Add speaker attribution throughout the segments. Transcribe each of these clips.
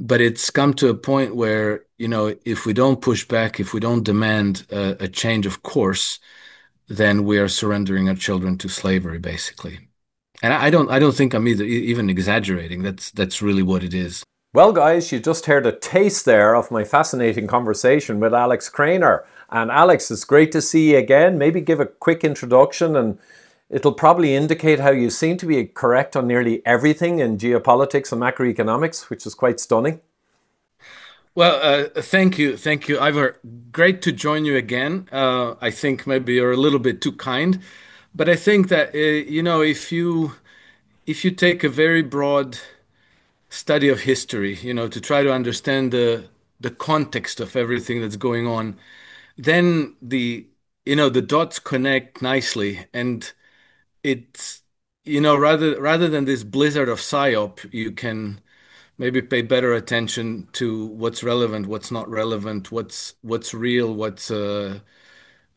Speaker 1: but it's come to a point where, if we don't push back, if we don't demand a change of course, then we are surrendering our children to slavery, basically. And I don't think I'm even exaggerating. That's really what it is.
Speaker 2: Well, guys, you just heard a taste there of my fascinating conversation with Alex Krainer. And Alex, it's great to see you again. Maybe give a quick introduction, and it'll probably indicate how you seem to be correct on nearly everything in geopolitics and macroeconomics, which is quite stunning.
Speaker 1: Well, thank you, Ivor. Great to join you again. I think maybe you're a little bit too kind, but I think that if you take a very broad study of history, to try to understand the context of everything that's going on, then the dots connect nicely, and it's rather than this blizzard of psyop, you can maybe pay better attention to what's relevant, what's not relevant, what's real, what's a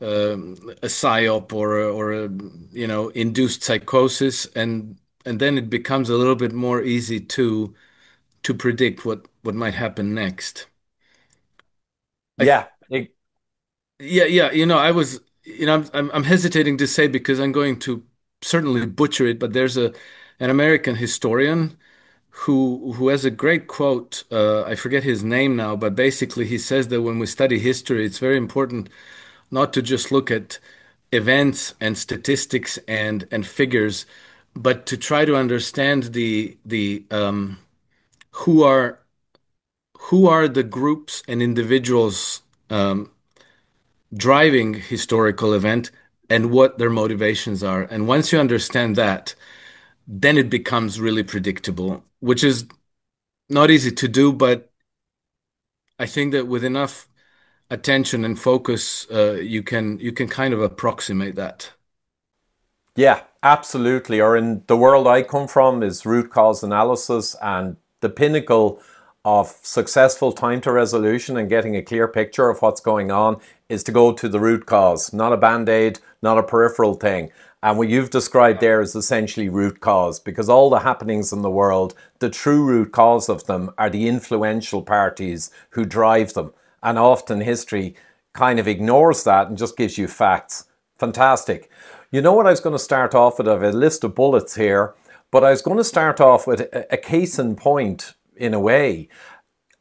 Speaker 1: psyop or a induced psychosis, and then it becomes a little bit more easy to predict what might happen next. I th
Speaker 2: Yeah, it-
Speaker 1: Yeah, yeah, I was, I'm hesitating to say because I'm going to certainly butcher it, but there's an American historian who has a great quote. I forget his name now, but basically he says that when we study history, it's very important not to just look at events and statistics and figures, but to try to understand the who are who are the groups and individuals driving historical event and what their motivations are. And once you understand that, then it becomes really predictable, which is not easy to do, but I think that with enough attention and focus, you can kind of approximate that.
Speaker 2: yeah, absolutely. Or in the world I come from is root cause analysis, and the pinnacle of successful time to resolution and getting a clear picture of what's going on is to go to the root cause, not a band-aid, not a peripheral thing. And what you've described there is essentially root cause, because all the happenings in the world, the true root cause of them are the influential parties who drive them. And often history kind of ignores that and just gives you facts. Fantastic. You know what I was going to start off with? I have a list of bullets here, but I was going to start off with a case in point in a way.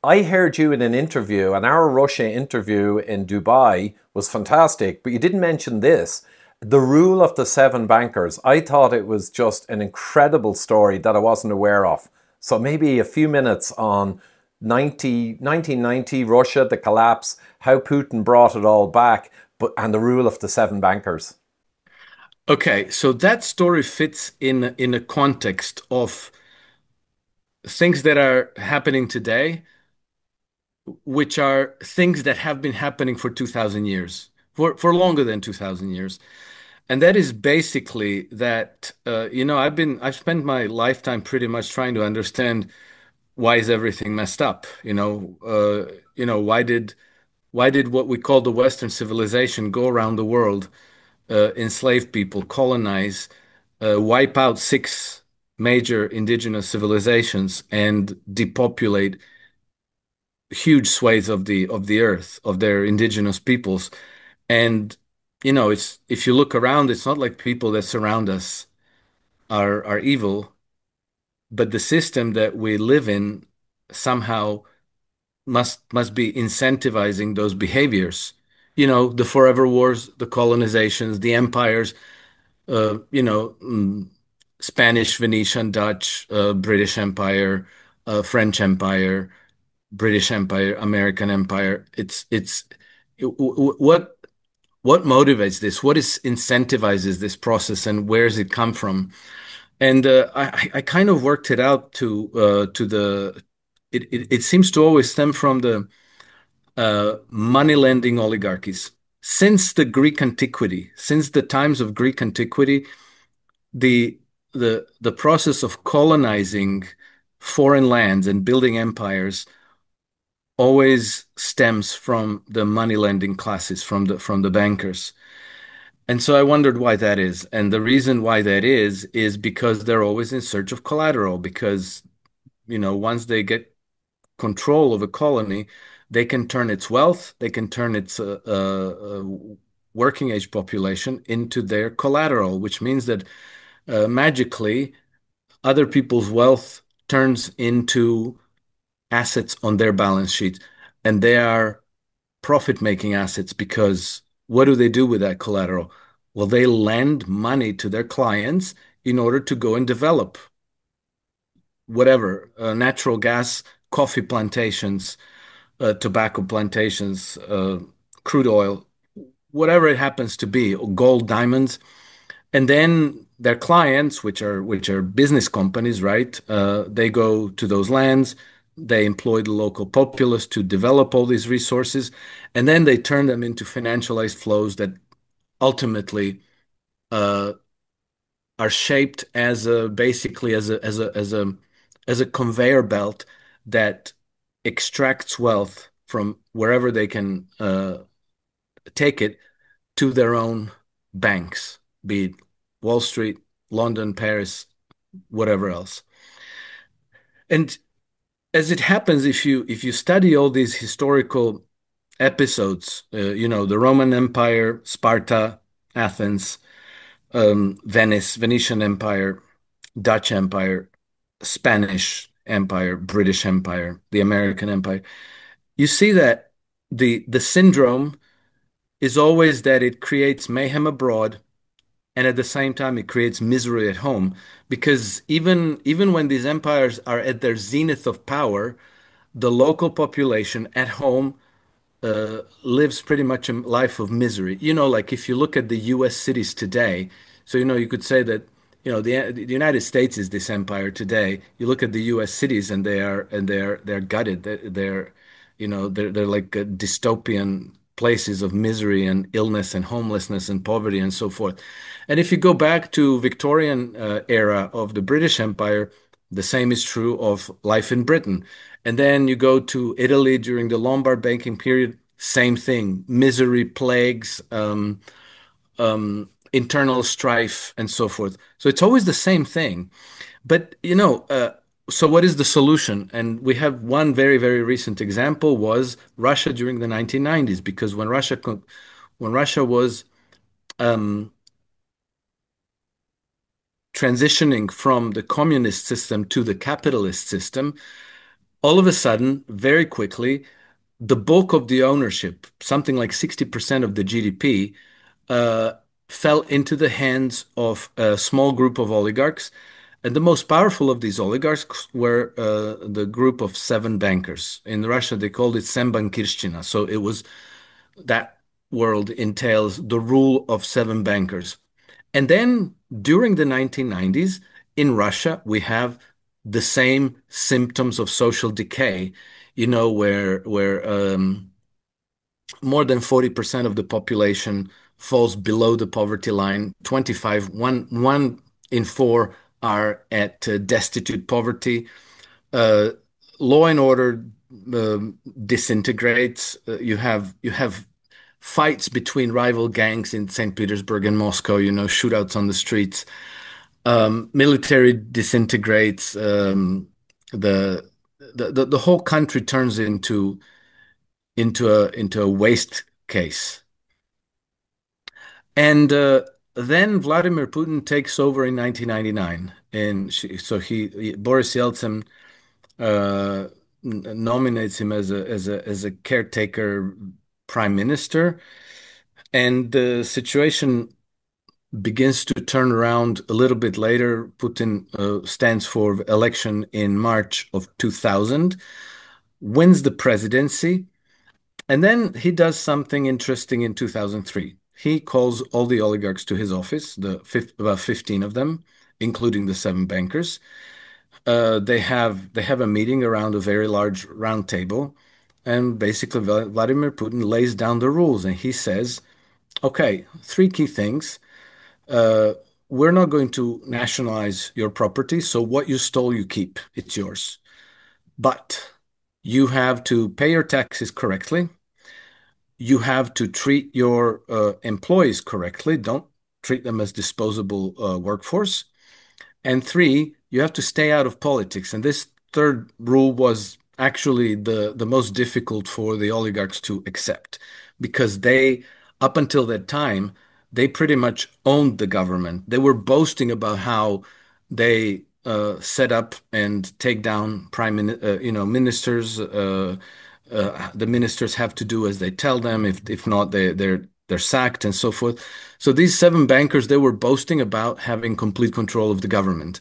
Speaker 2: I heard you in an interview, and our Russia interview in Dubai was fantastic, but you didn't mention this. The rule of the seven bankers. I thought it was just an incredible story that I wasn't aware of. So maybe a few minutes on 1990 Russia, the collapse, how Putin brought it all back, and the rule of the seven bankers.
Speaker 1: Okay, so that story fits in a context of things that are happening today, which are things that have been happening for 2000 years, for longer than 2000 years. And that is basically that I've spent my lifetime pretty much trying to understand why is everything messed up? Why did what we call the Western civilization go around the world, enslave people, colonize, wipe out six major indigenous civilizations, and depopulate huge swathes of the earth, of their indigenous peoples. And it's if you look around, it's not like people that surround us are evil, but the system that we live in somehow must be incentivizing those behaviors. The forever wars, the colonizations, the empires, uh, you know, mm, Spanish, Venetian, Dutch, British Empire, French Empire, British Empire, American Empire. What motivates this? What is incentivizes this process, and where does it come from? And I kind of worked it out to the. It seems to always stem from the money lending oligarchies. Since the Greek antiquity, since the times of Greek antiquity, the the process of colonizing foreign lands and building empires always stems from the money lending classes, from the bankers. And so I wondered why that is. And the reason why that is because they're always in search of collateral, because once they get control of a colony, they can turn its wealth, they can turn its working age population into their collateral, which means that magically other people's wealth turns into assets on their balance sheet, and they are profit-making assets because what do they do with that collateral? Well, they lend money to their clients in order to go and develop whatever, natural gas, coffee plantations, tobacco plantations, crude oil, whatever it happens to be, or gold, diamonds. And then their clients, which are business companies, right? They go to those lands, they employ the local populace to develop all these resources, and then they turn them into financialized flows that ultimately uh, are shaped as a basically as a conveyor belt that extracts wealth from wherever they can take it to their own banks, be it Wall Street, London, Paris, whatever else. And as it happens, if you study all these historical episodes, the Roman Empire, Sparta, Athens, Venice, Venetian Empire, Dutch Empire, Spanish Empire, British Empire, the American Empire, you see that the syndrome is always that it creates mayhem abroad, and at the same time it creates misery at home, because even when these empires are at their zenith of power, the local population at home lives pretty much a life of misery. Like if you look at the U.S. cities today, so you could say that the United States is this empire today. You look at the U.S. cities, and they're gutted. They're like dystopian places of misery and illness and homelessness and poverty and so forth. And if you go back to Victorian era of the British Empire, the same is true of life in Britain. And then you go to Italy during the Lombard banking period, same thing, misery, plagues, internal strife, and so forth. So it's always the same thing. But so what is the solution? And we have one very, very recent example was Russia during the 1990s, because when Russia was um, transitioning from the communist system to the capitalist system, all of a sudden, very quickly, the bulk of the ownership, something like 60% of the GDP, uh, fell into the hands of a small group of oligarchs. And the most powerful of these oligarchs were the group of seven bankers. In Russia, they called it Sembankirshchina. So it was that world entails the rule of seven bankers. And then during the 1990s, in Russia, we have the same symptoms of social decay, where more than 40% of the population falls below the poverty line. 25, one in four are at destitute poverty. Uh, Law and order disintegrates. You have fights between rival gangs in St. Petersburg and Moscow. Shootouts on the streets. Military disintegrates. The, the whole country turns into a waste case. And then Vladimir Putin takes over in 1999, and Boris Yeltsin nominates him as a caretaker prime minister, and the situation begins to turn around a little bit later. Putin stands for election in March of 2000, wins the presidency. And then he does something interesting in 2003. He calls all the oligarchs to his office, about 15 of them, including the seven bankers. They have a meeting around a very large round table, and basically Vladimir Putin lays down the rules, and he says, "Okay, three key things. Uh, we're not going to nationalize your property, so what you stole, you keep. It's yours. But you have to pay your taxes correctly. You have to treat your employees correctly. Don't treat them as disposable workforce. And three, you have to stay out of politics." And this third rule was actually the most difficult for the oligarchs to accept because they, up until that time, they pretty much owned the government. They were boasting about how they set up and take down ministers. The ministers have to do as they tell them. If not, they're sacked and so forth. So these seven bankers, they were boasting about having complete control of the government.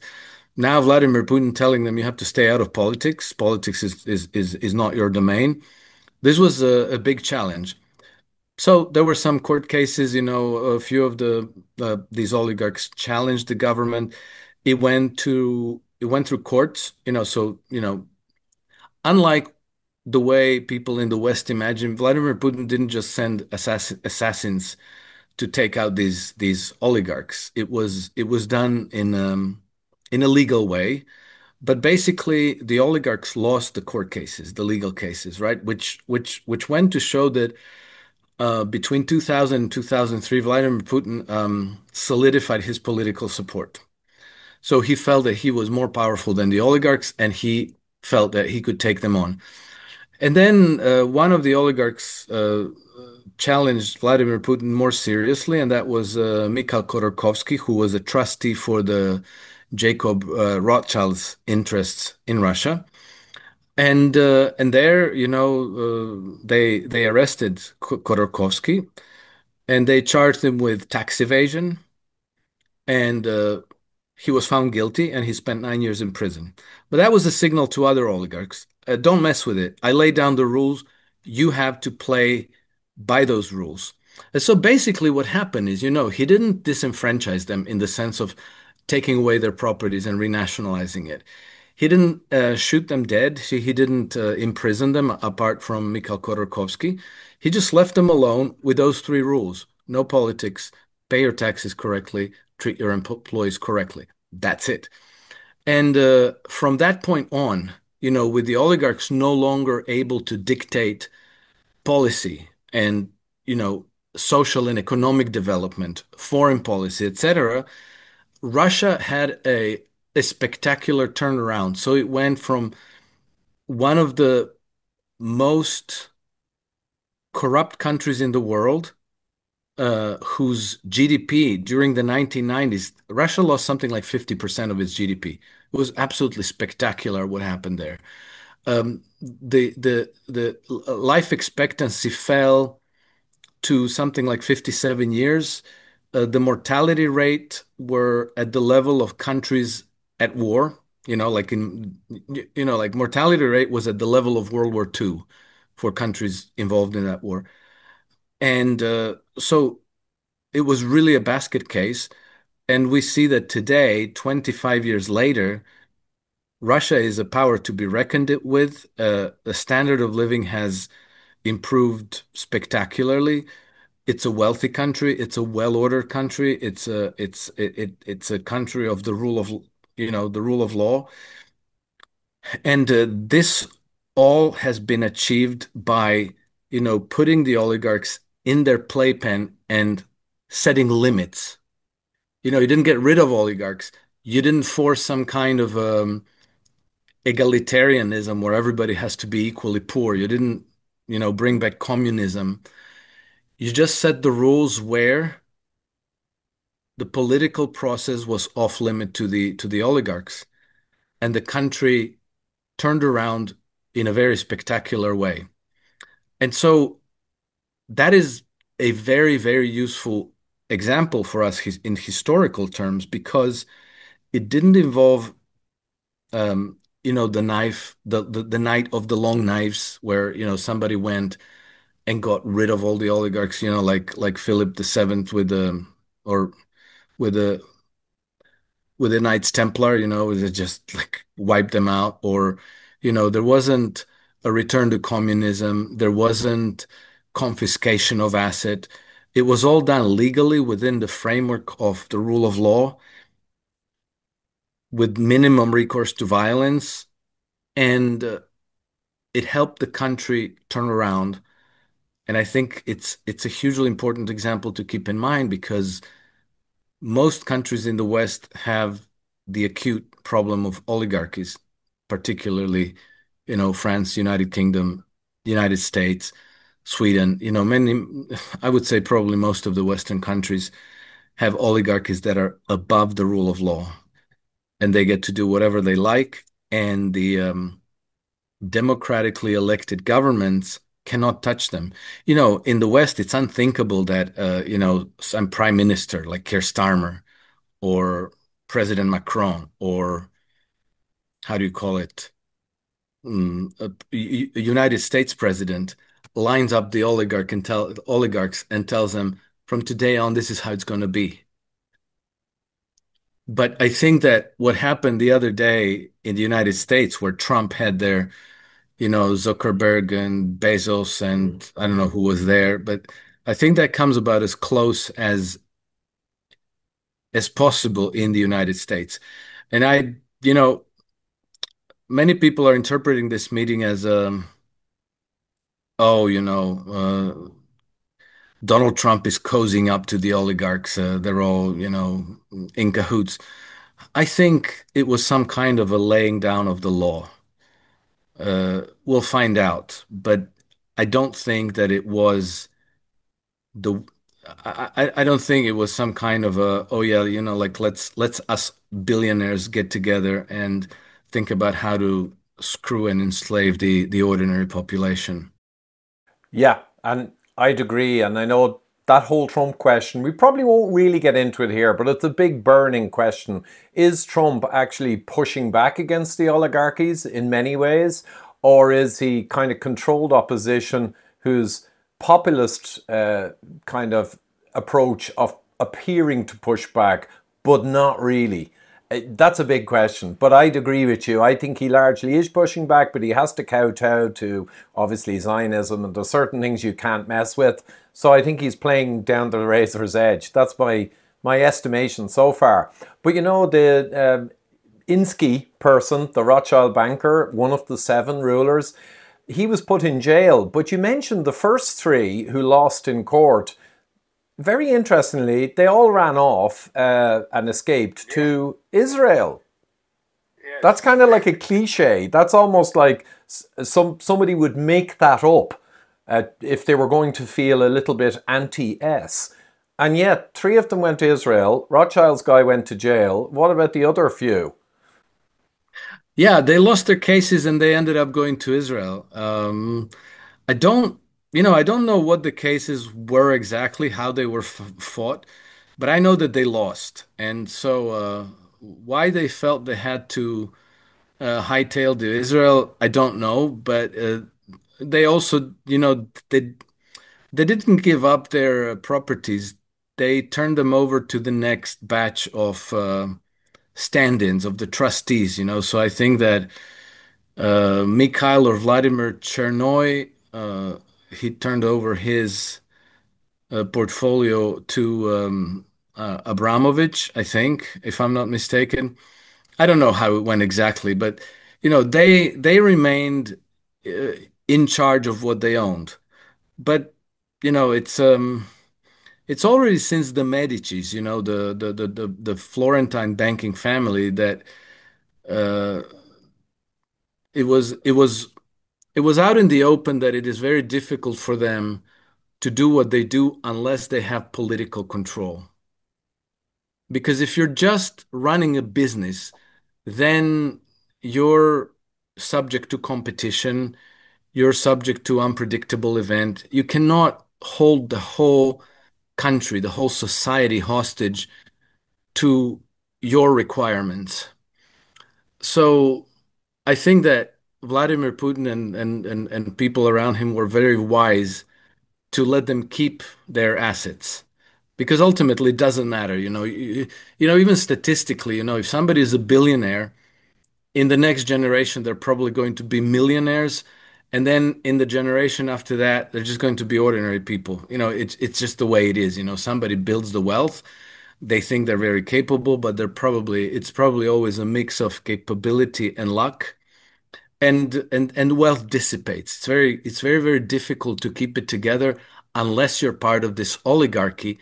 Speaker 1: Now Vladimir Putin telling them you have to stay out of politics. Politics is not your domain. This was a big challenge. So there were some court cases, a few of these oligarchs challenged the government. It went through courts, so unlike the way people in the West imagine, Vladimir Putin didn't just send assassins to take out these oligarchs. It was done in a legal way. But basically, the oligarchs lost the court cases, the legal cases, right? Which went to show that between 2000 and 2003, Vladimir Putin solidified his political support. So he felt that he was more powerful than the oligarchs, and he felt that he could take them on. And then one of the oligarchs challenged Vladimir Putin more seriously, and that was Mikhail Khodorkovsky, who was a trustee for the Jacob Rothschild's interests in Russia. And there, they arrested Khodorkovsky and they charged him with tax evasion, and he was found guilty and he spent 9 years in prison. But that was a signal to other oligarchs. Don't mess with it. I laid down the rules. You have to play by those rules. And so basically, what happened is, he didn't disenfranchise them in the sense of taking away their properties and renationalizing it. He didn't shoot them dead. He didn't imprison them apart from Mikhail Khodorkovsky. He just left them alone with those three rules. No politics, pay your taxes correctly, treat your employees correctly. That's it. And from that point on, with the oligarchs no longer able to dictate policy and, you know, social and economic development, foreign policy, etc., Russia had a spectacular turnaround. So it went from one of the most corrupt countries in the world, whose GDP during the 1990s, Russia lost something like 50% of its GDP. It was absolutely spectacular what happened there. The life expectancy fell to something like 57 years. The mortality rate were at the level of countries at war. Like mortality rate was at the level of World War II for countries involved in that war. And so it was really a basket case. And we see that today, 25 years later, Russia is a power to be reckoned with. The standard of living has improved spectacularly. It's a wealthy country. It's a well-ordered country. It's a country of the rule of law. And this all has been achieved by, putting the oligarchs in their playpen and setting limits. You didn't get rid of oligarchs. You didn't force some kind of egalitarianism where everybody has to be equally poor. You didn't, bring back communism. You just set the rules where the political process was off limit to the oligarchs, and the country turned around in a very spectacular way. And so that is a very, very useful example for us in historical terms because it didn't involve the knife, the night of the long knives, where somebody went and got rid of all the oligarchs, like Philip the Seventh or with the Knights Templar, they just like wipe them out, or there wasn't a return to communism, there wasn't confiscation of asset. It was all done legally within the framework of the rule of law, with minimum recourse to violence, and it helped the country turn around. And I think it's a hugely important example to keep in mind because most countries in the West have the acute problem of oligarchies, particularly, France, United Kingdom, United States, Sweden, many, I would say probably most of the Western countries have oligarchies that are above the rule of law, and they get to do whatever they like, and the democratically elected governments cannot touch them. In the West, it's unthinkable that some prime minister like Keir Starmer or President Macron or how do you call it? A United States president lines up the oligarchs and tells them from today on, this is how it's going to be. But I think that what happened the other day in the United States, where Trump had their, Zuckerberg and Bezos, and I don't know who was there, but I think that comes about as close as possible in the United States. And many people are interpreting this meeting as oh, Donald Trump is cozying up to the oligarchs. They're all, in cahoots. I think it was some kind of a laying down of the law. We'll find out, but I don't think that it was the. I don't think it was some kind of a, oh yeah, like let's us billionaires get together and think about how to screw and enslave the ordinary population.
Speaker 2: Yeah, and I'd agree. And I know that whole Trump question, we probably won't really get into it here, but it's a big burning question. Is Trump actually pushing back against the oligarchies in many ways? Or is he kind of controlled opposition whose populist kind of approach of appearing to push back, but not really? That's a big question, but I'd agree with you. I think he largely is pushing back, but he has to kowtow to obviously Zionism, and there's certain things you can't mess with. So I think he's playing down the razor's edge. That's my estimation so far. But the Insky person, the Rothschild banker, one of the seven rulers, he was put in jail. But you mentioned the first three who lost in court. Very interestingly, they all ran off and escaped to Israel. That's
Speaker 1: Yes.
Speaker 2: kind of like a cliche. That's almost like somebody would make that up if they were going to feel a little bit anti-S. And yet, three of them went to Israel. Rothschild's guy went to jail. What about the other few?
Speaker 1: Yeah, they lost their cases and they ended up going to Israel. I don't, I don't know what the cases were exactly, how they were f fought, but I know that they lost. And so, why they felt they had to hightail to Israel, I don't know. But they also, they didn't give up their properties. They turned them over to the next batch of stand-ins of the trustees. So I think that Mikhail or Vladimir Chernoy, he turned over his portfolio to Abramovich, I think, if I'm not mistaken. I don't know how it went exactly, but they remained uh, in charge of what they owned. But it's already since the Medicis, the Florentine banking family that uh, it was it was it was out in the open that it is very difficult for them to do what they do unless they have political control. Because if you're just running a business, then you're subject to competition, you're subject to unpredictable event. You cannot hold the whole country, the whole society hostage to your requirements. So I think that Vladimir Putin and people around him were very wise to let them keep their assets because ultimately it doesn't matter. Even statistically, if somebody is a billionaire, in the next generation, they're probably going to be millionaires. And then in the generation after that, they're just going to be ordinary people. It's just the way it is. Somebody builds the wealth. They think they're very capable, but it's probably always a mix of capability and luck. And wealth dissipates. It's very, very difficult to keep it together unless you're part of this oligarchy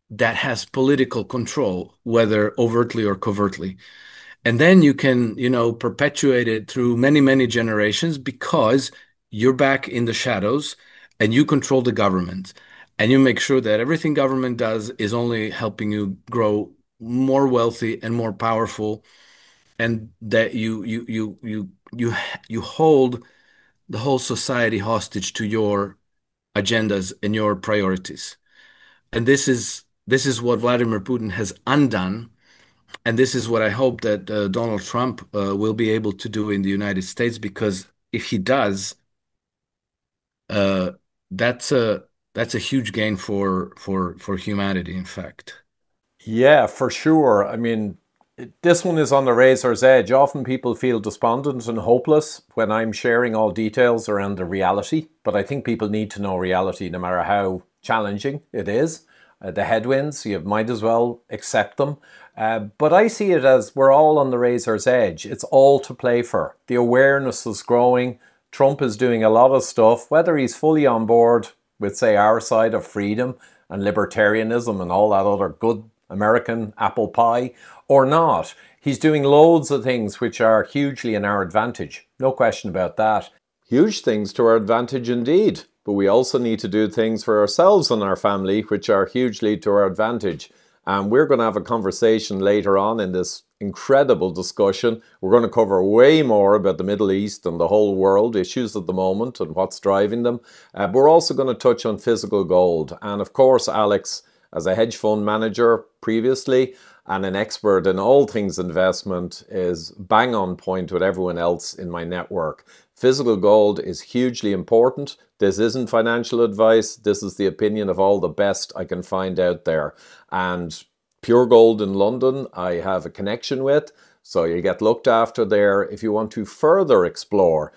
Speaker 1: that has political control, whether overtly or covertly. And then you can, perpetuate it through many, many generations because you're back in the shadows and you control the government. And you make sure that everything government does is only helping you grow more wealthy and more powerful, and that you hold the whole society hostage to your agendas and your priorities. And this is what Vladimir Putin has undone, and this is what I hope that Donald Trump will be able to do in the United States, because if he does, uh, that's a huge gain for humanity, in fact.
Speaker 2: Yeah, for sure. I mean, this one is on the razor's edge. Often people feel despondent and hopeless when I'm sharing all details around the reality, but I think people need to know reality no matter how challenging it is. The headwinds, you might as well accept them. But I see it as we're all on the razor's edge. It's all to play for. The awareness is growing. Trump is doing a lot of stuff, whether he's fully on board with, say, our side of freedom and libertarianism and all that other good American apple pie or not. He's doing loads of things which are hugely in our advantage. No question about that. Huge things to our advantage indeed. But we also need to do things for ourselves and our family which are hugely to our advantage. And we're going to have a conversation later on in this incredible discussion. We're going to cover way more about the Middle East and the whole world issues at the moment and what's driving them. But we're also going to touch on physical gold. And of course, Alex, as a hedge fund manager previously and an expert in all things investment, is bang on point with everyone else in my network. Physical gold is hugely important. This isn't financial advice. This is the opinion of all the best I can find out there. And Pure Gold in London, I have a connection with, so you get looked after there if you want to further explore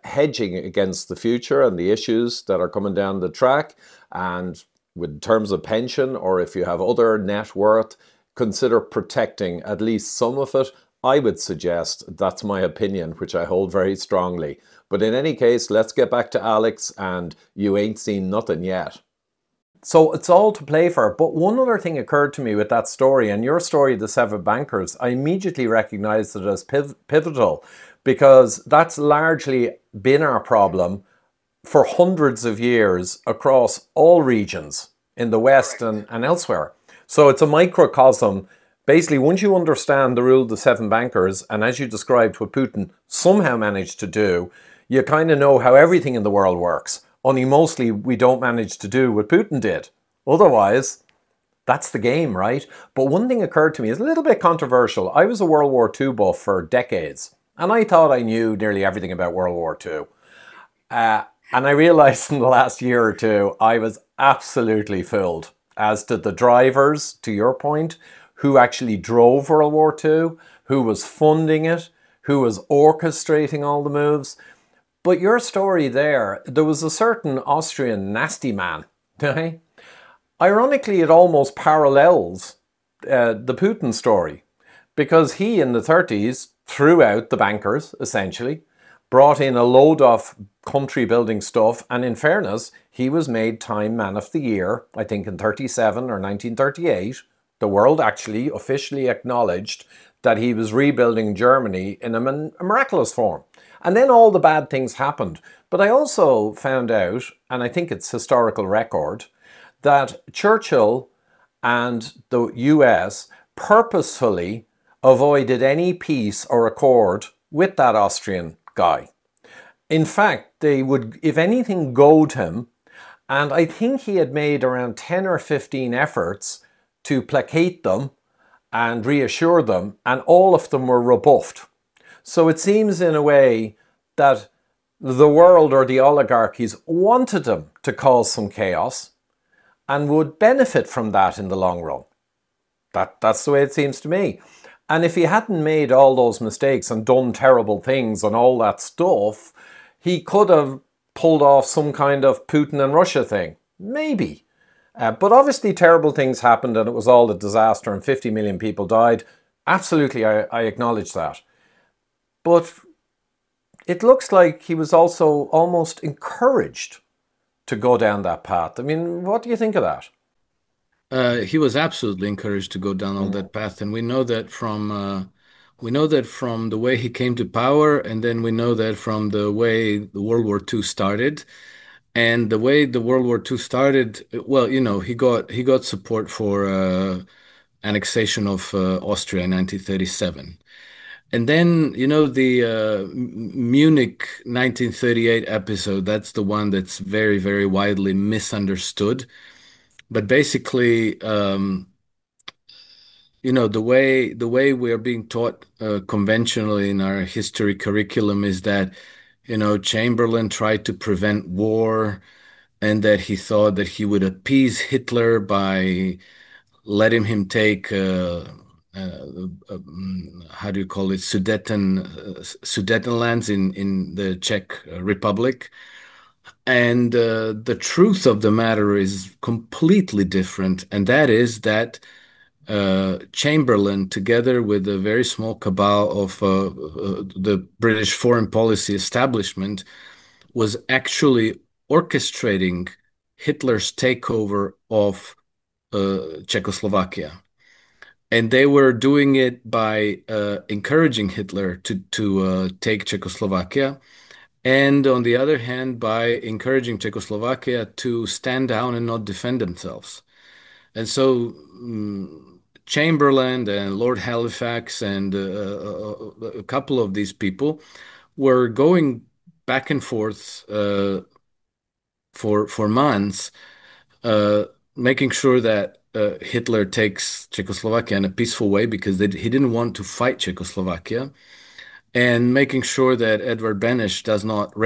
Speaker 2: hedging against the future and the issues that are coming down the track. And with terms of pension, or if you have other net worth, consider protecting at least some of it. I would suggest that's my opinion, which I hold very strongly. But in any case, let's get back to Alex, and you ain't seen nothing yet. So it's all to play for. But one other thing occurred to me with that story, and your story, the seven bankers, I immediately recognized it as pivotal, because that's largely been our problem for hundreds of years across all regions in the West and elsewhere. So it's a microcosm. Basically, once you understand the rule of the seven bankers, and as you described what Putin somehow managed to do, you kind of know how everything in the world works. Only mostly we don't manage to do what Putin did. Otherwise, that's the game, right? But one thing occurred to me, is a little bit controversial. I was a World War II buff for decades, and I thought I knew nearly everything about World War II. And I realized in the last year or two, I was absolutely fooled, as did the drivers, to your point, who actually drove World War II, who was funding it, who was orchestrating all the moves. But your story there was a certain Austrian nasty man. Okay? Ironically, it almost parallels the Putin story, because he in the 30s threw out the bankers, essentially, brought in a load of country building stuff, and in fairness, he was made Time Man of the Year, I think in 37 or 1938. The world actually officially acknowledged that he was rebuilding Germany in a miraculous form. And then all the bad things happened. But I also found out, and I think it's historical record, that Churchill and the US purposefully avoided any peace or accord with that Austrian guy. In fact, they would, if anything, goad him. And I think he had made around 10 or 15 efforts to placate them and reassure them, and all of them were rebuffed. So it seems in a way that the world or the oligarchies wanted him to cause some chaos and would benefit from that in the long run. That's the way it seems to me. And if he hadn't made all those mistakes and done terrible things and all that stuff, he could have pulled off some kind of Putin and Russia thing. Maybe. But obviously terrible things happened, and it was all a disaster and 50 million people died. Absolutely, I acknowledge that. But it looks like he was also almost encouraged to go down that path. I mean, what do you think of that?
Speaker 1: He was absolutely encouraged to go down all that path, and we know that from We know that from the way he came to power, and then we know that from the way the World War II started. And the way the World War II started, well, he got support for annexation of Austria in 1937. And then, the Munich 1938 episode, that's the one that's very, very widely misunderstood. But basically, the way we are being taught conventionally in our history curriculum is that, Chamberlain tried to prevent war and that he thought that he would appease Hitler by letting him take how do you call it, Sudetenlands in the Czech Republic. And the truth of the matter is completely different, and that is that Chamberlain, together with a very small cabal of the British foreign policy establishment, was actually orchestrating Hitler's takeover of Czechoslovakia. And they were doing it by encouraging Hitler to take Czechoslovakia, and on the other hand, by encouraging Czechoslovakia to stand down and not defend themselves. And so Chamberlain and Lord Halifax and a couple of these people were going back and forth for months, uh, making sure that Hitler takes Czechoslovakia in a peaceful way because he didn't want to fight Czechoslovakia, and making sure that Edvard Beneš does not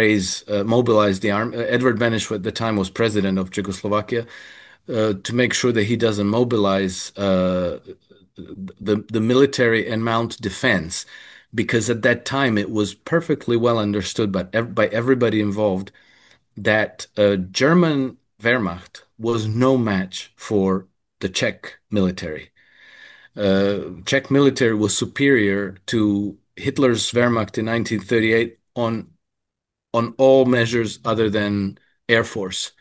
Speaker 1: mobilize the army. Edvard Beneš at the time was president of Czechoslovakia, to make sure that he doesn't mobilize the military and mount defense, because at that time it was perfectly well understood by everybody involved that German Wehrmacht was no match for the Czech military. Czech military was superior to Hitler's Wehrmacht in 1938 on all measures other than air force.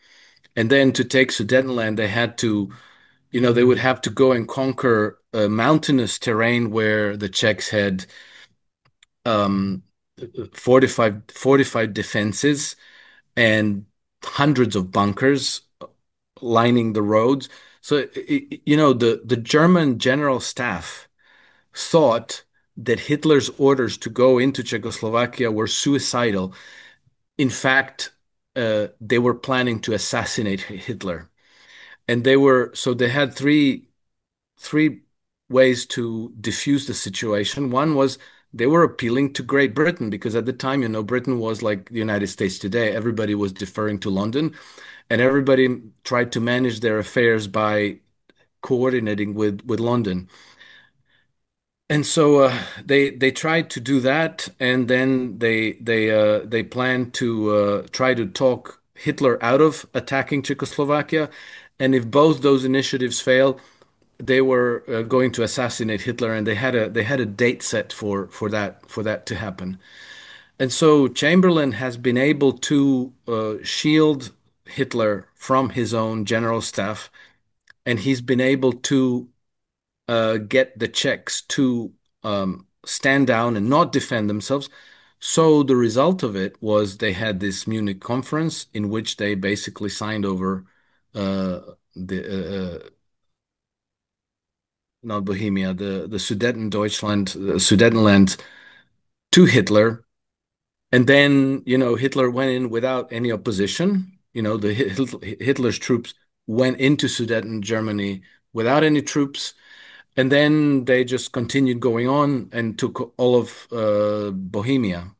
Speaker 1: And then to take Sudetenland, they would have to go and conquer a mountainous terrain where the Czechs had um, fortified defenses and hundreds of bunkers lining the roads. So, the German general staff thought that Hitler's orders to go into Czechoslovakia were suicidal. In fact, they were planning to assassinate Hitler. And they had three ways to diffuse the situation. One was they were appealing to Great Britain because at the time, Britain was like the United States today. Everybody was deferring to London, and everybody tried to manage their affairs by coordinating with London. And so they tried to do that, and then they planned to try to talk Hitler out of attacking Czechoslovakia. And if both those initiatives fail, they were going to assassinate Hitler, and they had a date set for that to happen. And so Chamberlain has been able to shield Hitler from his own general staff, and he's been able to get the Czechs to stand down and not defend themselves. So the result of it was they had this Munich conference in which they basically signed over uh, the not Bohemia, the Sudetenland to Hitler. And then, Hitler went in without any opposition. Hitler's troops went into Sudeten, Germany without any troops. And then they just continued going on and took all of Bohemia.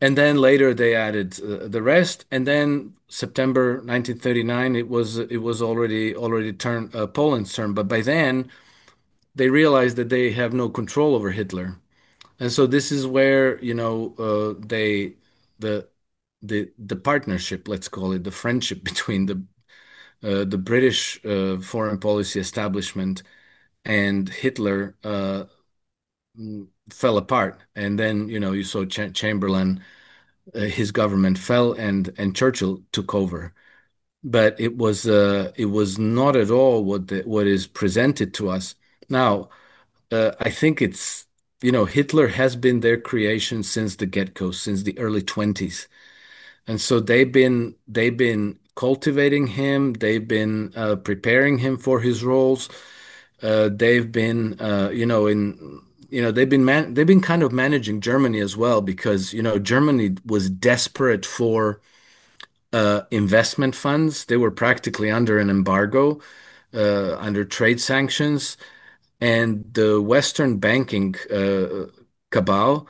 Speaker 1: And then later they added the rest. And then September 1939, it was already turned Poland's turn. But by then they realized that they have no control over Hitler. And so this is where, the the partnership, let's call it, the friendship between the British foreign policy establishment and Hitler fell apart. And then, you saw Chamberlain, his government fell, and Churchill took over. But it was not at all what is presented to us now. I think it's Hitler has been their creation since the get-go, since the early 20s. And so they've been cultivating him, they've been preparing him for his roles. They've been they've been kind of managing Germany as well because Germany was desperate for investment funds. They were practically under an embargo, under trade sanctions, and the Western banking cabal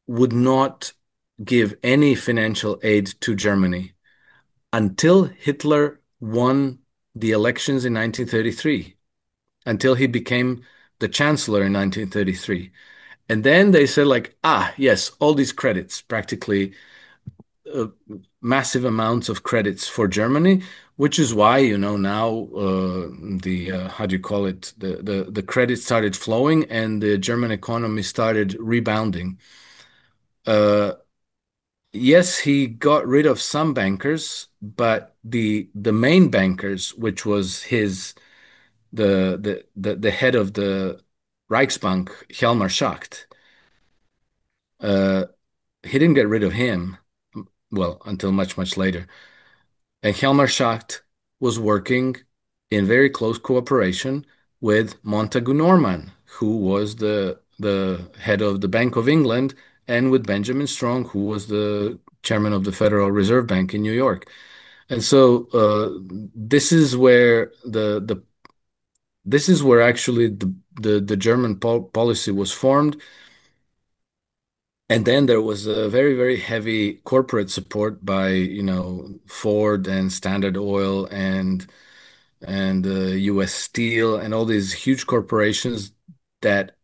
Speaker 1: would not give any financial aid to Germany until Hitler won the elections in 1933, until he became the chancellor in 1933. And then they said, like, yes, all these credits, practically uh, massive amounts of credits for Germany, which is why, now the how do you call it? The credits started flowing and the German economy started rebounding. Uh, yes, he got rid of some bankers, but the main bankers, which was the head of the Reichsbank, Hjalmar Schacht, uh, he didn't get rid of him, well, until much, much later. And Hjalmar Schacht was working in very close cooperation with Montagu Norman, who was the head of the Bank of England, and with Benjamin Strong, who was the chairman of the Federal Reserve Bank in New York. And so this is where the this is where actually the German policy was formed. And then there was a very, very heavy corporate support by, Ford and Standard Oil and US Steel and all these huge corporations that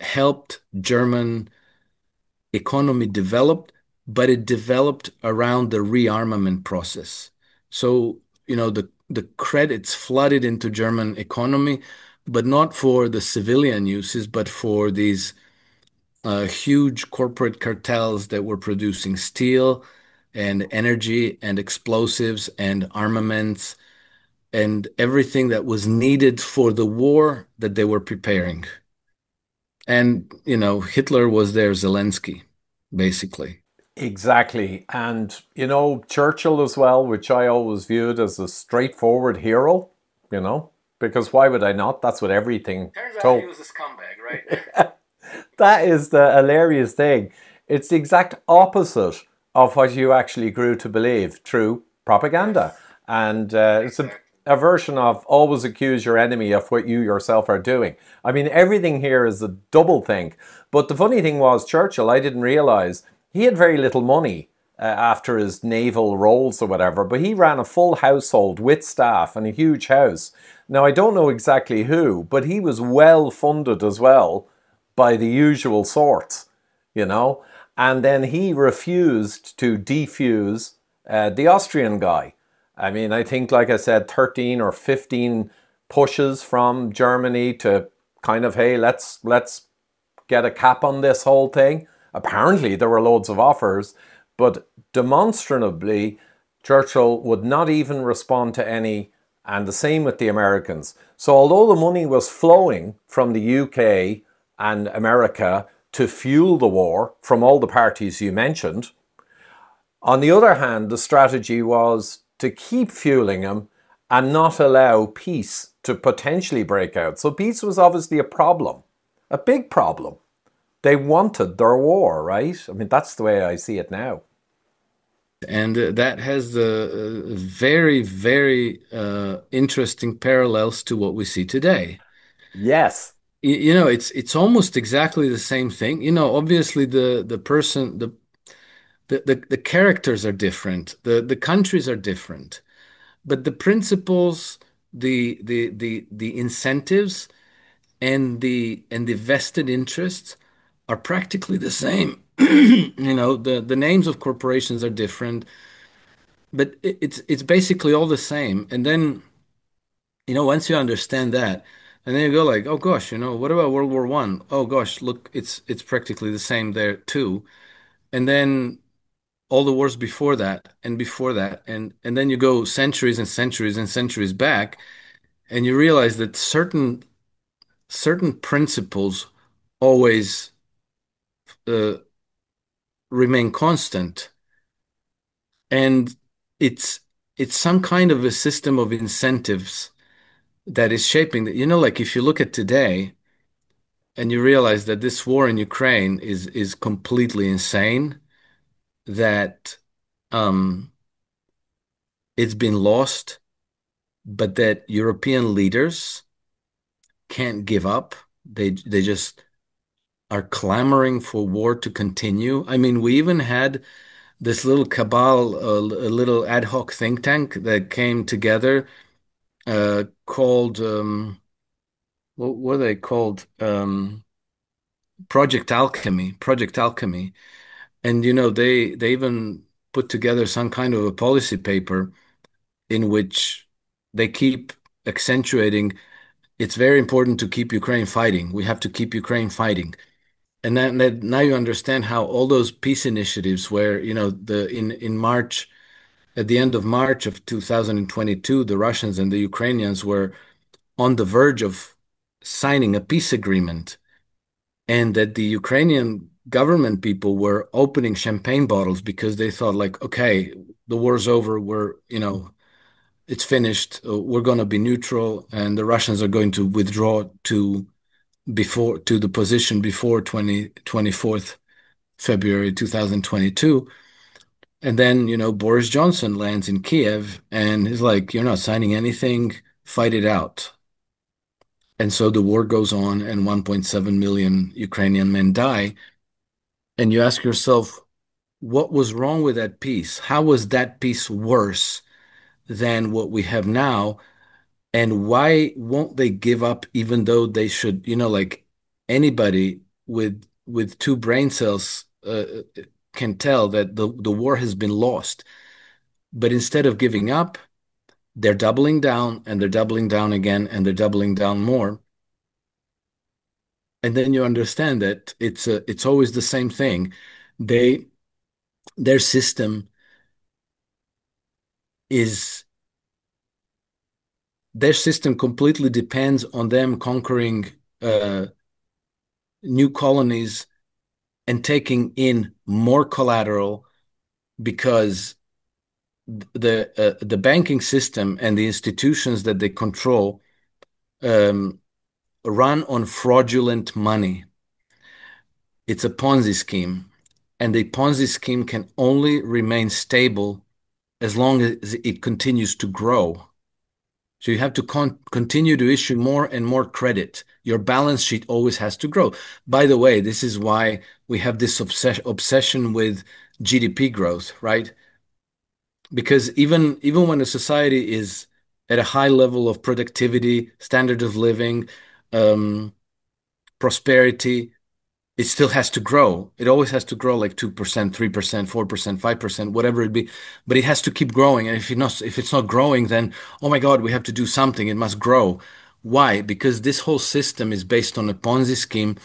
Speaker 1: helped German economy develop, but it developed around the rearmament process. So, the credits flooded into German economy, but not for the civilian uses, but for these huge corporate cartels that were producing steel and energy and explosives and armaments and everything that was needed for the war that they were preparing. And, Hitler was their Zelensky, basically.
Speaker 2: Exactly. And, Churchill as well, which I always viewed as a straightforward hero, you know, because why would I not? That's what everything
Speaker 1: Turns out he
Speaker 2: told.
Speaker 1: was a scumbag, right?
Speaker 2: That is the hilarious thing. It's the exact opposite of what you actually grew to believe through propaganda.
Speaker 1: Yes,
Speaker 2: And it's a,
Speaker 1: exactly.
Speaker 2: a version of always accuse your enemy of what you yourself are doing. I mean, everything here is a double think. But the funny thing was, Churchill, I didn't realize he had very little money after his naval roles or whatever, but he ran a full household with staff and a huge house. Now, I don't know exactly who, but he was well funded as well by the usual sorts, you know. And then he refused to defuse the Austrian guy. I mean, I think, like I said, 13 or 15 pushes from Germany to kind of, hey, let's get a cap on this whole thing. Apparently, there were loads of offers, but demonstrably, Churchill would not even respond to any, and the same with the Americans. So, although the money was flowing from the UK and America to fuel the war from all the parties you mentioned, on the other hand, the strategy was to keep fueling him and not allow peace to potentially break out. So, peace was obviously a problem, a big problem. They wanted their war, right? I mean, that's the way I see it now.
Speaker 1: And that has the very, very interesting parallels to what we see today.
Speaker 2: Yes.
Speaker 1: It's almost exactly the same thing. Obviously the person, the characters are different, the countries are different, but the principles, the incentives, and the vested interests are practically the same. The names of corporations are different, but it's basically all the same. And then, once you understand that, and then you go like, oh gosh, what about World War One? Oh gosh, look, it's practically the same there too. And then all the wars before that, and then you go centuries and centuries and centuries back, and you realize that certain principles always uh, remain constant. And it's it's some kind of a system of incentives that is shaping that. Like if you look at today and you realize that this war in Ukraine is completely insane, that um, it's been lost, but that European leaders can't give up. They just are clamoring for war to continue. I mean, we even had this little cabal, a little ad hoc think tank that came together, called what were they called? Project Alchemy. Project Alchemy. And they even put together some kind of a policy paper in which they keep accentuating it's very important to keep Ukraine fighting. We have to keep Ukraine fighting. And that now you understand how all those peace initiatives where, the in March, at the end of March of 2022, the Russians and the Ukrainians were on the verge of signing a peace agreement, and that the Ukrainian government people were opening champagne bottles because they thought like, okay, the war's over, it's finished, we're going to be neutral, and the Russians are going to withdraw to the position before 24th February 2022. And then, Boris Johnson lands in Kiev and he's like, you're not signing anything, fight it out. And so the war goes on and 1.7 million Ukrainian men die. And you ask yourself, what was wrong with that peace? How was that peace worse than what we have now? And why won't they give up even though they should, like anybody with two brain cells can tell that the war has been lost. But instead of giving up, they're doubling down and they're doubling down again and they're doubling down more. And then you understand that it's always the same thing. They their system is their system completely depends on them conquering uh, new colonies and taking in more collateral because the banking system and the institutions that they control um, run on fraudulent money. It's a Ponzi scheme, and the Ponzi scheme can only remain stable as long as it continues to grow. So you have to continue to issue more and more credit. Your balance sheet always has to grow. By the way, this is why we have this obsession with GDP growth, right? Because even when a society is at a high level of productivity, standard of living, um, prosperity, it still has to grow. It always has to grow like 2%, 3%, 4%, 5%, whatever it be. But it has to keep growing. And if it's not growing, then oh my God, we have to do something. It must grow. Why? Because this whole system is based on a Ponzi scheme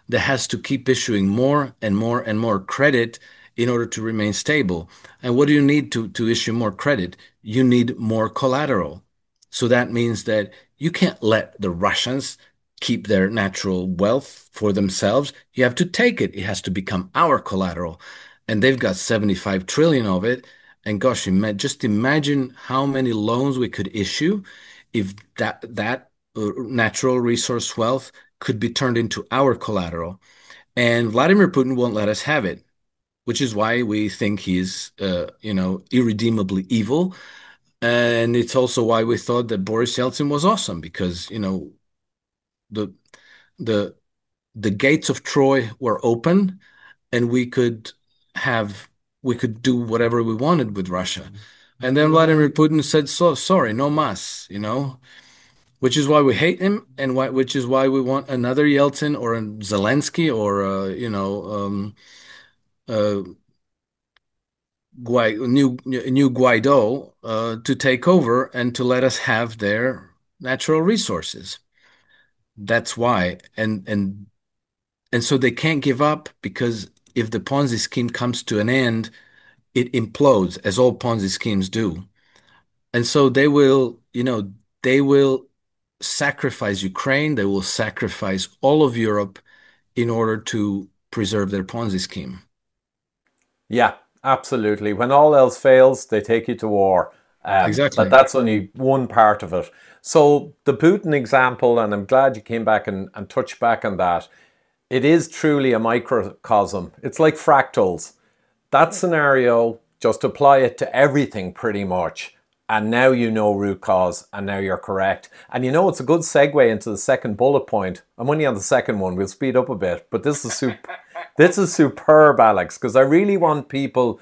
Speaker 1: that has to keep issuing more and more and more credit in order to remain stable. And what do you need to issue more credit? You need more collateral. So that means that you can't let the Russians keep their natural wealth for themselves. You have to take it. It has to become our collateral. And they've got 75 trillion of it. And gosh, just imagine how many loans we could issue if that natural resource wealth could be turned into our collateral. And Vladimir Putin won't let us have it, which is why we think he's, irredeemably evil. And it's also why we thought that Boris Yeltsin was awesome because, the the the gates of Troy were open and have we could do whatever we wanted with Russia. And then Vladimir Putin said, so sorry, no mas, which is why we hate him and which is why we want another Yeltsin or a Zelensky or uh, new Guaido to take over and to let us have their natural resources. That's why. And so they can't give up because if the Ponzi scheme comes to an end, it implodes, as all Ponzi schemes do. And so they will sacrifice Ukraine, they will sacrifice all of Europe in order to preserve their Ponzi scheme.
Speaker 2: Yeah, absolutely. When all else fails, they take you to war. But
Speaker 1: Exactly.
Speaker 2: that's only one part of it. So the Putin example, and I'm glad you came back and touched back on that. It is truly a microcosm. It's like fractals. That scenario, just apply it to everything pretty much. And now you know root cause, and now you're correct. And you know, it's a good segue into the second bullet point. I'm only on the second one. We'll speed up a bit. But this is superb, Alex, because I really want people,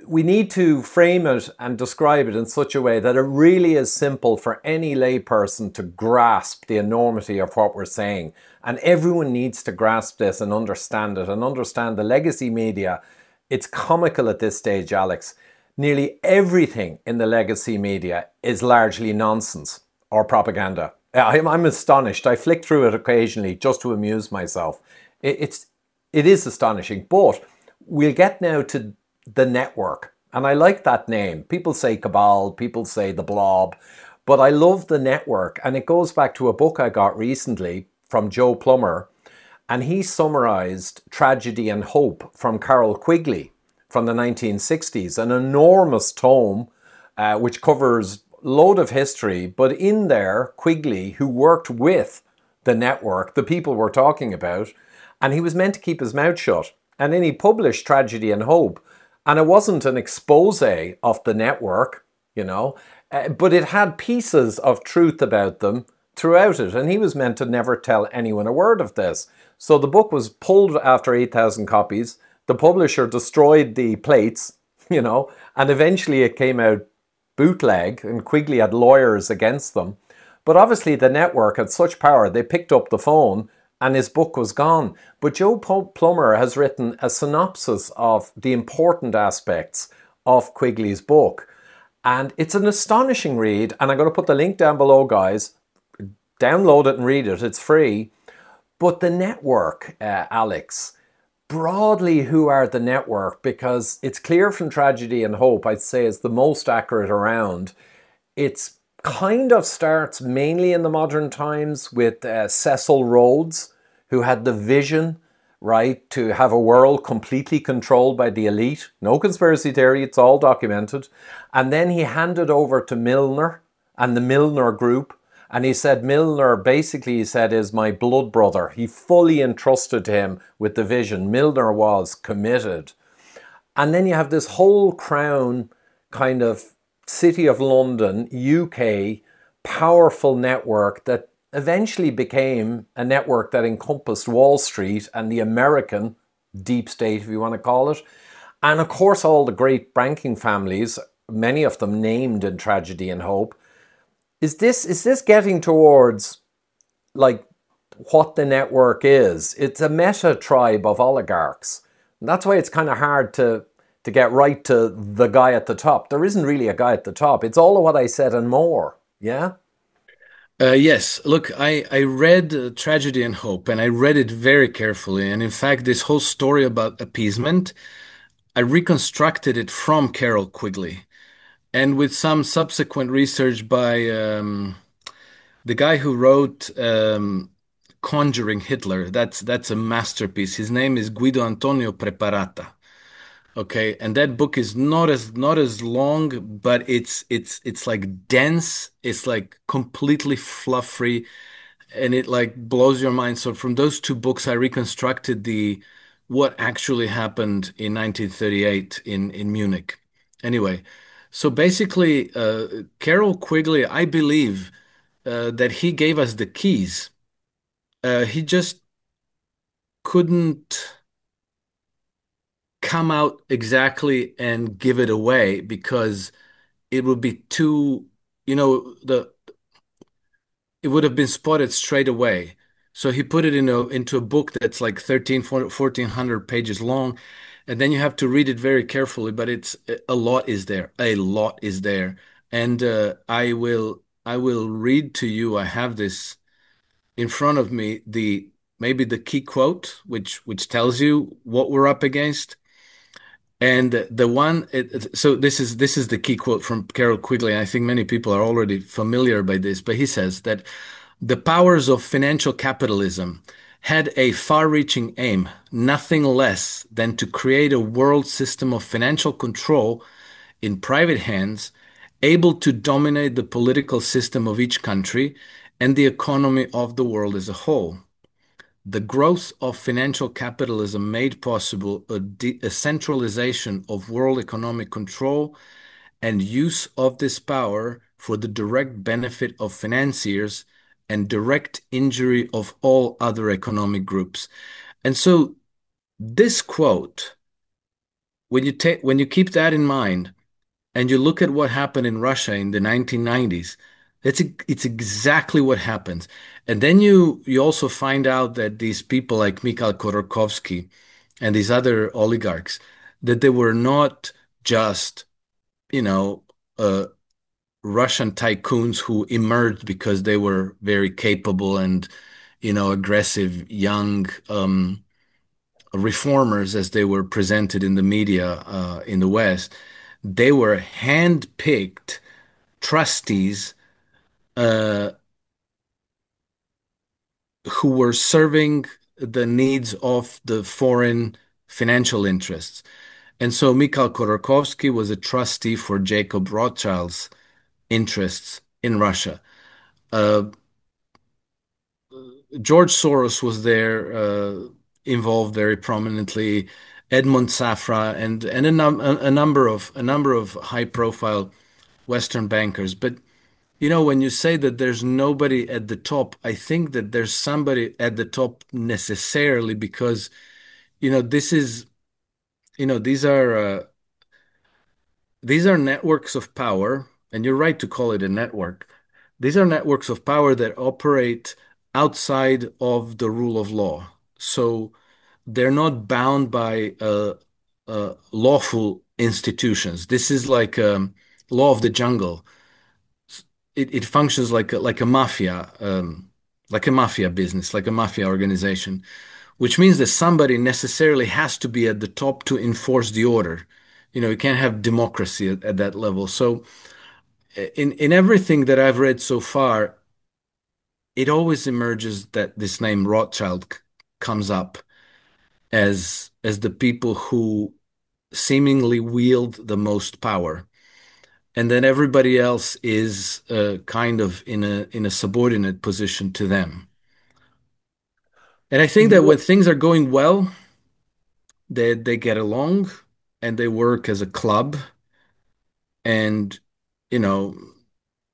Speaker 2: we need to frame it and describe it in such a way that it really is simple for any layperson to grasp the enormity of what we're saying. And everyone needs to grasp this and understand it and understand the legacy media. It's comical at this stage, Alex. Nearly everything in the legacy media is largely nonsense or propaganda. I'm astonished. I flick through it occasionally just to amuse myself. It is astonishing. But we'll get now to the network. And I like that name. People say cabal, people say the blob, but I love the network. And it goes back to a book I got recently from Joe Plummer, and he summarized Tragedy and Hope from Carroll Quigley from the 1960s, an enormous tome which covers a load of history. But in there, Quigley, who worked with the network, the people we're talking about, and he was meant to keep his mouth shut. And then he published Tragedy and Hope. And it wasn't an expose of the network, but it had pieces of truth about them throughout it. And he was meant to never tell anyone a word of this. So the book was pulled after 8,000 copies. The publisher destroyed the plates, and eventually it came out bootleg, and Quigley had lawyers against them. But obviously the network had such power, they picked up the phone and his book was gone. But Joe Plummer has written a synopsis of the important aspects of Quigley's book. And it's an astonishing read. And I'm going to put the link down below, guys. Download it and read it. It's free. But the network, Alex, broadly, who are the network? Because it's clear from Tragedy and Hope, I'd say is the most accurate around. It's kind of starts mainly in the modern times with Cecil Rhodes, who had the vision, right, to have a world completely controlled by the elite. No conspiracy theory, it's all documented. And then he handed over to Milner and the Milner Group. And he said Milner, basically he said, is my blood brother. He fully entrusted him with the vision. Milner was committed. And then you have this whole Crown kind of City of London, UK, powerful network that eventually became a network that encompassed Wall Street and the American deep state, if you want to call it. And of course, all the great banking families, many of them named in Tragedy and Hope. Is this getting towards like what the network is? It's a meta tribe of oligarchs. And that's why it's kind of hard to get right to the guy at the top. There isn't really a guy at the top. It's all of what I said and more. Yeah?
Speaker 1: Yes, look, I read Tragedy and Hope, and I read it very carefully. And in fact, this whole story about appeasement, I reconstructed it from Carroll Quigley. And with some subsequent research by the guy who wrote Conjuring Hitler, that's a masterpiece. His name is Guido Antonio Preparata. Okay, and that book is not as long, but it's like dense. It's like completely fluff-free, and it like blows your mind. So from those two books, I reconstructed the what actually happened in 1938 in Munich. Anyway, so basically, Carroll Quigley, I believe that he gave us the keys. He just couldn't come out exactly and give it away because it would be too, the it would have been spotted straight away. So he put it into a book that's like 1,400 pages long, and then you have to read it very carefully, but it's a lot is there. A lot is there. And I will read to you. I have this in front of me, the maybe the key quote, which tells you what we're up against. And the one, so this is the key quote from Carroll Quigley. I think many people are already familiar by this, but he says that the powers of financial capitalism had a far-reaching aim, nothing less than to create a world system of financial control in private hands, able to dominate the political system of each country and the economy of the world as a whole. The growth of financial capitalism made possible a centralization of world economic control and use of this power for the direct benefit of financiers and direct injury of all other economic groups. And so this quote, when you keep that in mind and you look at what happened in Russia in the 1990s, it's exactly what happens. And then you also find out that these people like Mikhail Khodorkovsky and these other oligarchs, that they were not just, you know, uh, Russian tycoons who emerged because they were very capable and, aggressive young reformers as they were presented in the media in the West. They were hand-picked trustees uh, who were serving the needs of the foreign financial interests. And so Mikhail Khodorkovsky was a trustee for Jacob Rothschild's interests in Russia. Uh, George Soros was there, involved very prominently. Edmund Safra and a number of high profile Western bankers. But when you say that there's nobody at the top, I think that there's somebody at the top necessarily because this is you know these are networks of power, and you're right to call it a network. These are networks of power that operate outside of the rule of law. So they're not bound by lawful institutions. This is like law of the jungle. It functions like a mafia business, like a mafia organization, which means that somebody necessarily has to be at the top to enforce the order. You can't have democracy at that level. So in everything that I've read so far, it always emerges that this name Rothschild comes up as the people who seemingly wield the most power, and then everybody else is kind of in a subordinate position to them. And I think that when
Speaker 2: Wh-
Speaker 1: things are going well, they get along and they work as a club. And you know,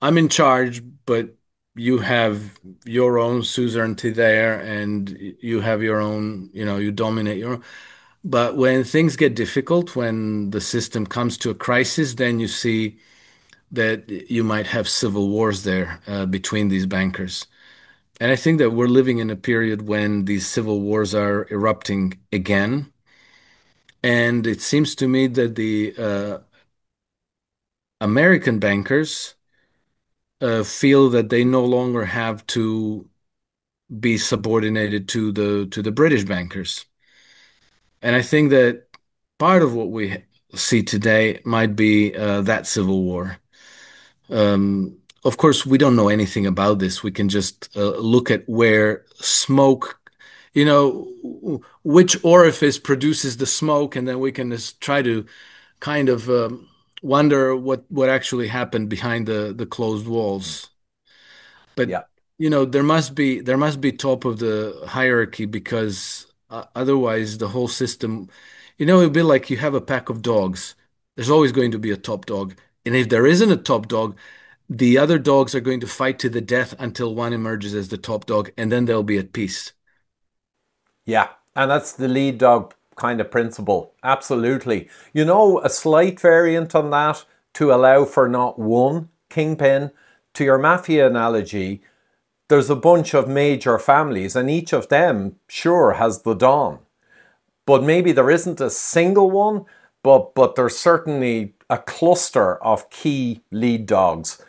Speaker 1: I'm in charge, but you have your own suzerainty there, and you have your own. You dominate your own. But when things get difficult, when the system comes to a crisis, then you see that you might have civil wars there between these bankers. And I think that we're living in a period when these civil wars are erupting again. And it seems to me that the American bankers feel that they no longer have to be subordinated to the British bankers. And I think that part of what we see today might be that civil war. Of course, we don't know anything about this. We can just look at where smoke, which orifice produces the smoke, and then we can just try to kind of wonder what actually happened behind the closed walls. But
Speaker 2: yeah.
Speaker 1: there must be top of the hierarchy because otherwise the whole system, it'd be like you have a pack of dogs. There's always going to be a top dog, and if there isn't a top dog, the other dogs are going to fight to the death until one emerges as the top dog, and then they'll be at peace.
Speaker 2: Yeah, and that's the lead dog kind of principle. Absolutely. A slight variant on that to allow for not one kingpin. To your mafia analogy, there's a bunch of major families, and each of them, sure, has the Don. But maybe there isn't a single one, but there's certainly a cluster of key lead dogs.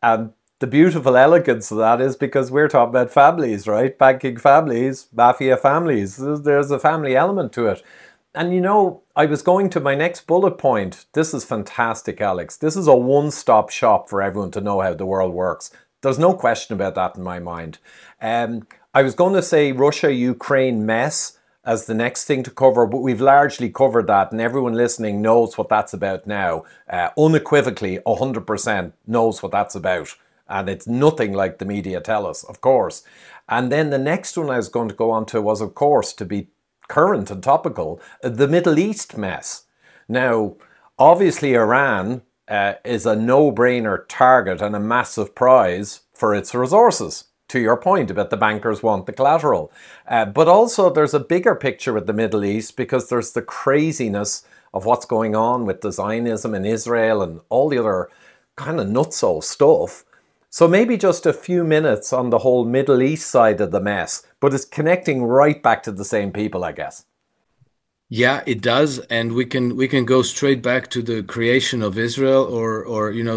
Speaker 2: And the beautiful elegance of that is because we're talking about families, right? Banking families, mafia families. There's a family element to it. And I was going to my next bullet point. This is fantastic, Alex. This is a one-stop shop for everyone to know how the world works. There's no question about that in my mind. I was going to say Russia Ukraine mess as the next thing to cover, but we've largely covered that, and everyone listening knows what that's about now. Unequivocally, 100% knows what that's about. And it's nothing like the media tell us, of course. And then the next one I was going to go on to was, of course, to be current and topical, the Middle East mess. Now, obviously, Iran is a no brainer target and a massive prize for its resources. To your point about the bankers want the collateral. But also, there's a bigger picture with the Middle East because there's the craziness of what's going on with the Zionism in Israel and all the other kind of nutso stuff. So maybe just a few minutes on the whole Middle East side of the mess, but it's connecting right back to the same people, I guess.
Speaker 1: Yeah, it does, and we can go straight back to the creation of Israel, or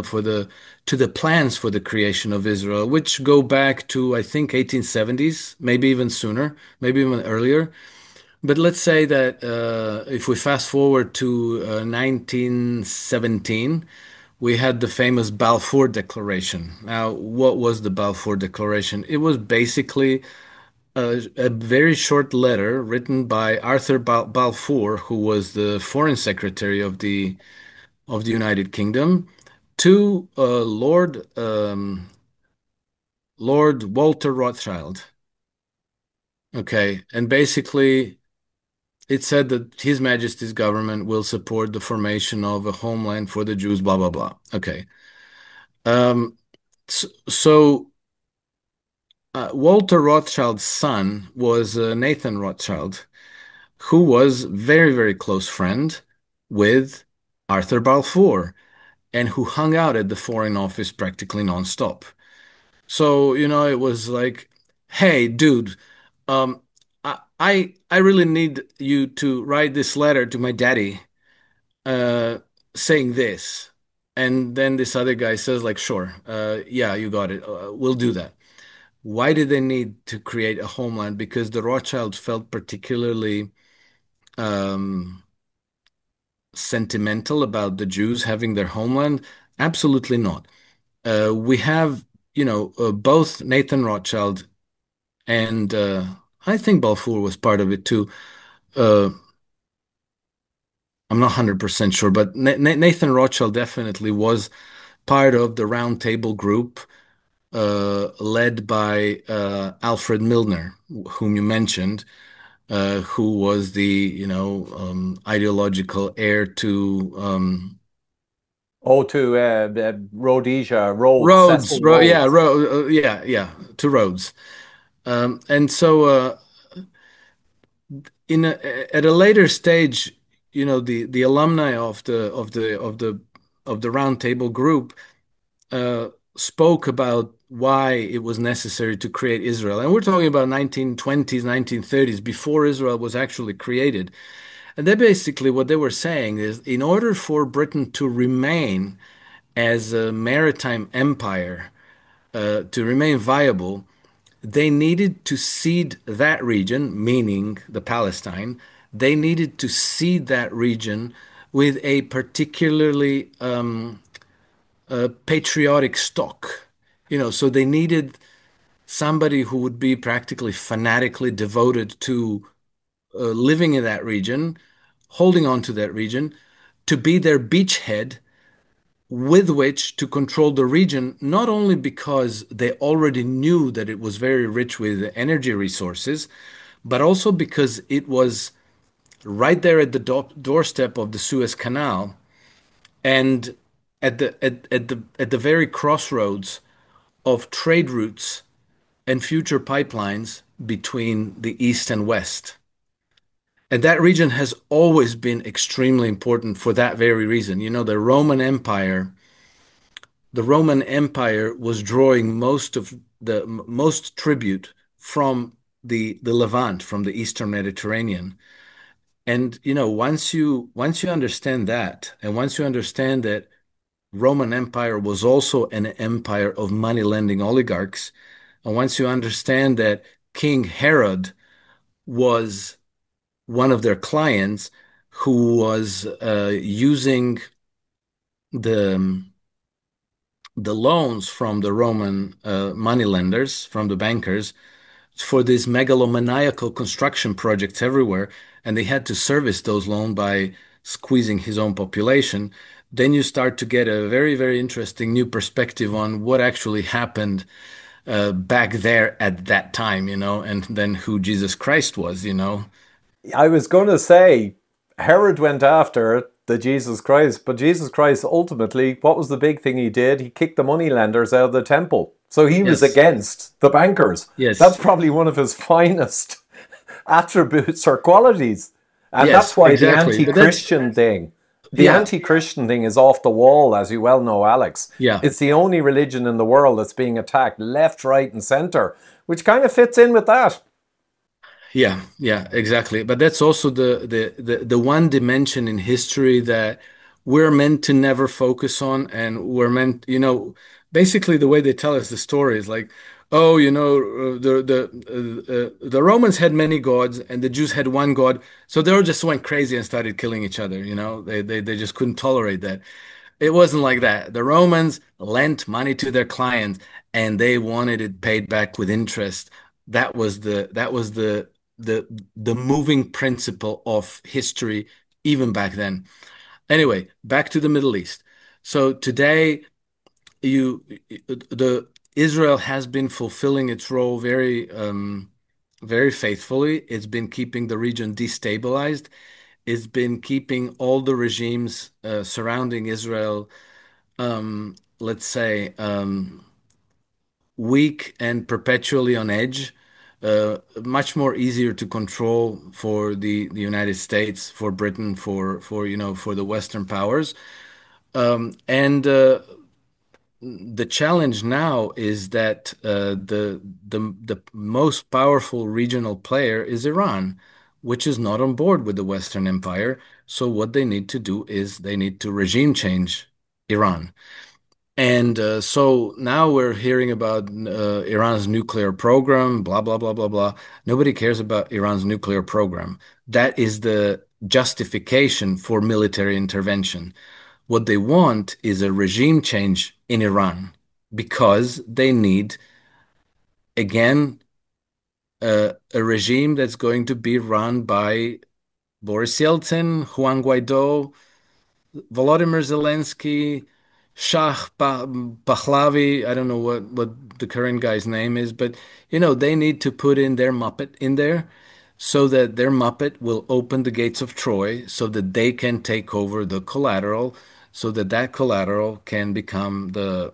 Speaker 1: for the to the plans for the creation of Israel, which go back to I think 1870s, maybe even sooner, maybe even earlier. But let's say that if we fast forward to 1917, we had the famous Balfour Declaration. Now, what was the Balfour Declaration? It was basically a very short letter written by Arthur Balfour, who was the Foreign Secretary of the United Kingdom, to Lord Walter Rothschild. Okay, and basically it said that His Majesty's government will support the formation of a homeland for the Jews. Blah blah blah. Okay, um, so Walter Rothschild's son was Nathan Rothschild, who was very, very close friend with Arthur Balfour and who hung out at the Foreign Office practically nonstop. So, it was like, hey, dude, um, I really need you to write this letter to my daddy, uh, saying this. And then this other guy says, like, sure, yeah, you got it. We'll do that. Why did they need to create a homeland? Because the Rothschilds felt particularly um, sentimental about the Jews having their homeland? Absolutely not. We have, both Nathan Rothschild and I think Balfour was part of it too. Uh, I'm not 100% sure, but Nathan Rothschild definitely was part of the Round Table Group led by Alfred Milner, whom you mentioned, who was the, ideological heir to
Speaker 2: Oh, to Rhodesia, Rhodes,
Speaker 1: Rhodes.
Speaker 2: Cecil Rhodes.
Speaker 1: Yeah, yeah, to Rhodes. And so at a later stage, the alumni of the Round Table Group uh, spoke about why it was necessary to create Israel. And we're talking about 1920s, 1930s, before Israel was actually created. And they basically what they were saying is in order for Britain to remain as a maritime empire, to remain viable, they needed to seed that region, meaning the Palestine, they needed to seed that region with a particularly patriotic stock. So they needed somebody who would be practically fanatically devoted to living in that region, holding on to that region, to be their beachhead with which to control the region, not only because they already knew that it was very rich with energy resources, but also because it was right there at the doorstep of the Suez Canal and at the very crossroads of trade routes and future pipelines between the East and West. And that region has always been extremely important for that very reason. The Roman Empire was drawing most tribute from the Levant, from the Eastern Mediterranean. And once you understand that, and once you understand that Roman Empire was also an empire of money lending oligarchs, and once you understand that King Herod was one of their clients who was using the the loans from the Roman moneylenders, from the bankers, for these megalomaniacal construction projects everywhere, and they had to service those loans by squeezing his own population, then you start to get a very, very interesting new perspective on what actually happened back there at that time, and then who Jesus Christ was.
Speaker 2: I was going to say, Herod went after the Jesus Christ, but Jesus Christ ultimately, what was the big thing he did? He kicked the money lenders out of the temple. So he was
Speaker 1: Yes,
Speaker 2: against the bankers. That's
Speaker 1: yes,
Speaker 2: probably one of his finest attributes or qualities. And that's
Speaker 1: yes,
Speaker 2: why
Speaker 1: exactly. But that's,
Speaker 2: the
Speaker 1: yeah,
Speaker 2: anti-Christian thing is off the wall, as you well know, Alex.
Speaker 1: yeah.
Speaker 2: It's the only religion in the world that's being attacked left, right, and center, which kind of fits in with that.
Speaker 1: Yeah, yeah, exactly. But that's also the one dimension in history that we're meant to never focus on, and we're meant, basically the way they tell us the story is like, oh, the Romans had many gods, and the Jews had one god, so they all just went crazy and started killing each other. They just couldn't tolerate that. It wasn't like that. The Romans lent money to their clients and they wanted it paid back with interest. That was the moving principle of history even back then. Anyway, back to the Middle East. So today you the Israel has been fulfilling its role very faithfully. It's been keeping the region destabilized. It's been keeping all the regimes surrounding Israel let's say, weak and perpetually on edge, much more easier to control for the United States, for Britain, for the Western powers. And the challenge now is that the most powerful regional player is Iran, which is not on board with the Western Empire. So what they need to do is they need to regime change Iran. And so now we're hearing about Iran's nuclear program, blah, blah, blah, blah, blah. Nobody cares about Iran's nuclear program. That is the justification for military intervention. What they want is a regime change in Iran because they need, again, a regime that's going to be run by Boris Yeltsin, Juan Guaido, Volodymyr Zelensky, Pahlavi, I don't know what the current guy's name is, but they need to put in their Muppet in there so that their Muppet will open the gates of Troy so that they can take over the collateral, so that that collateral can become the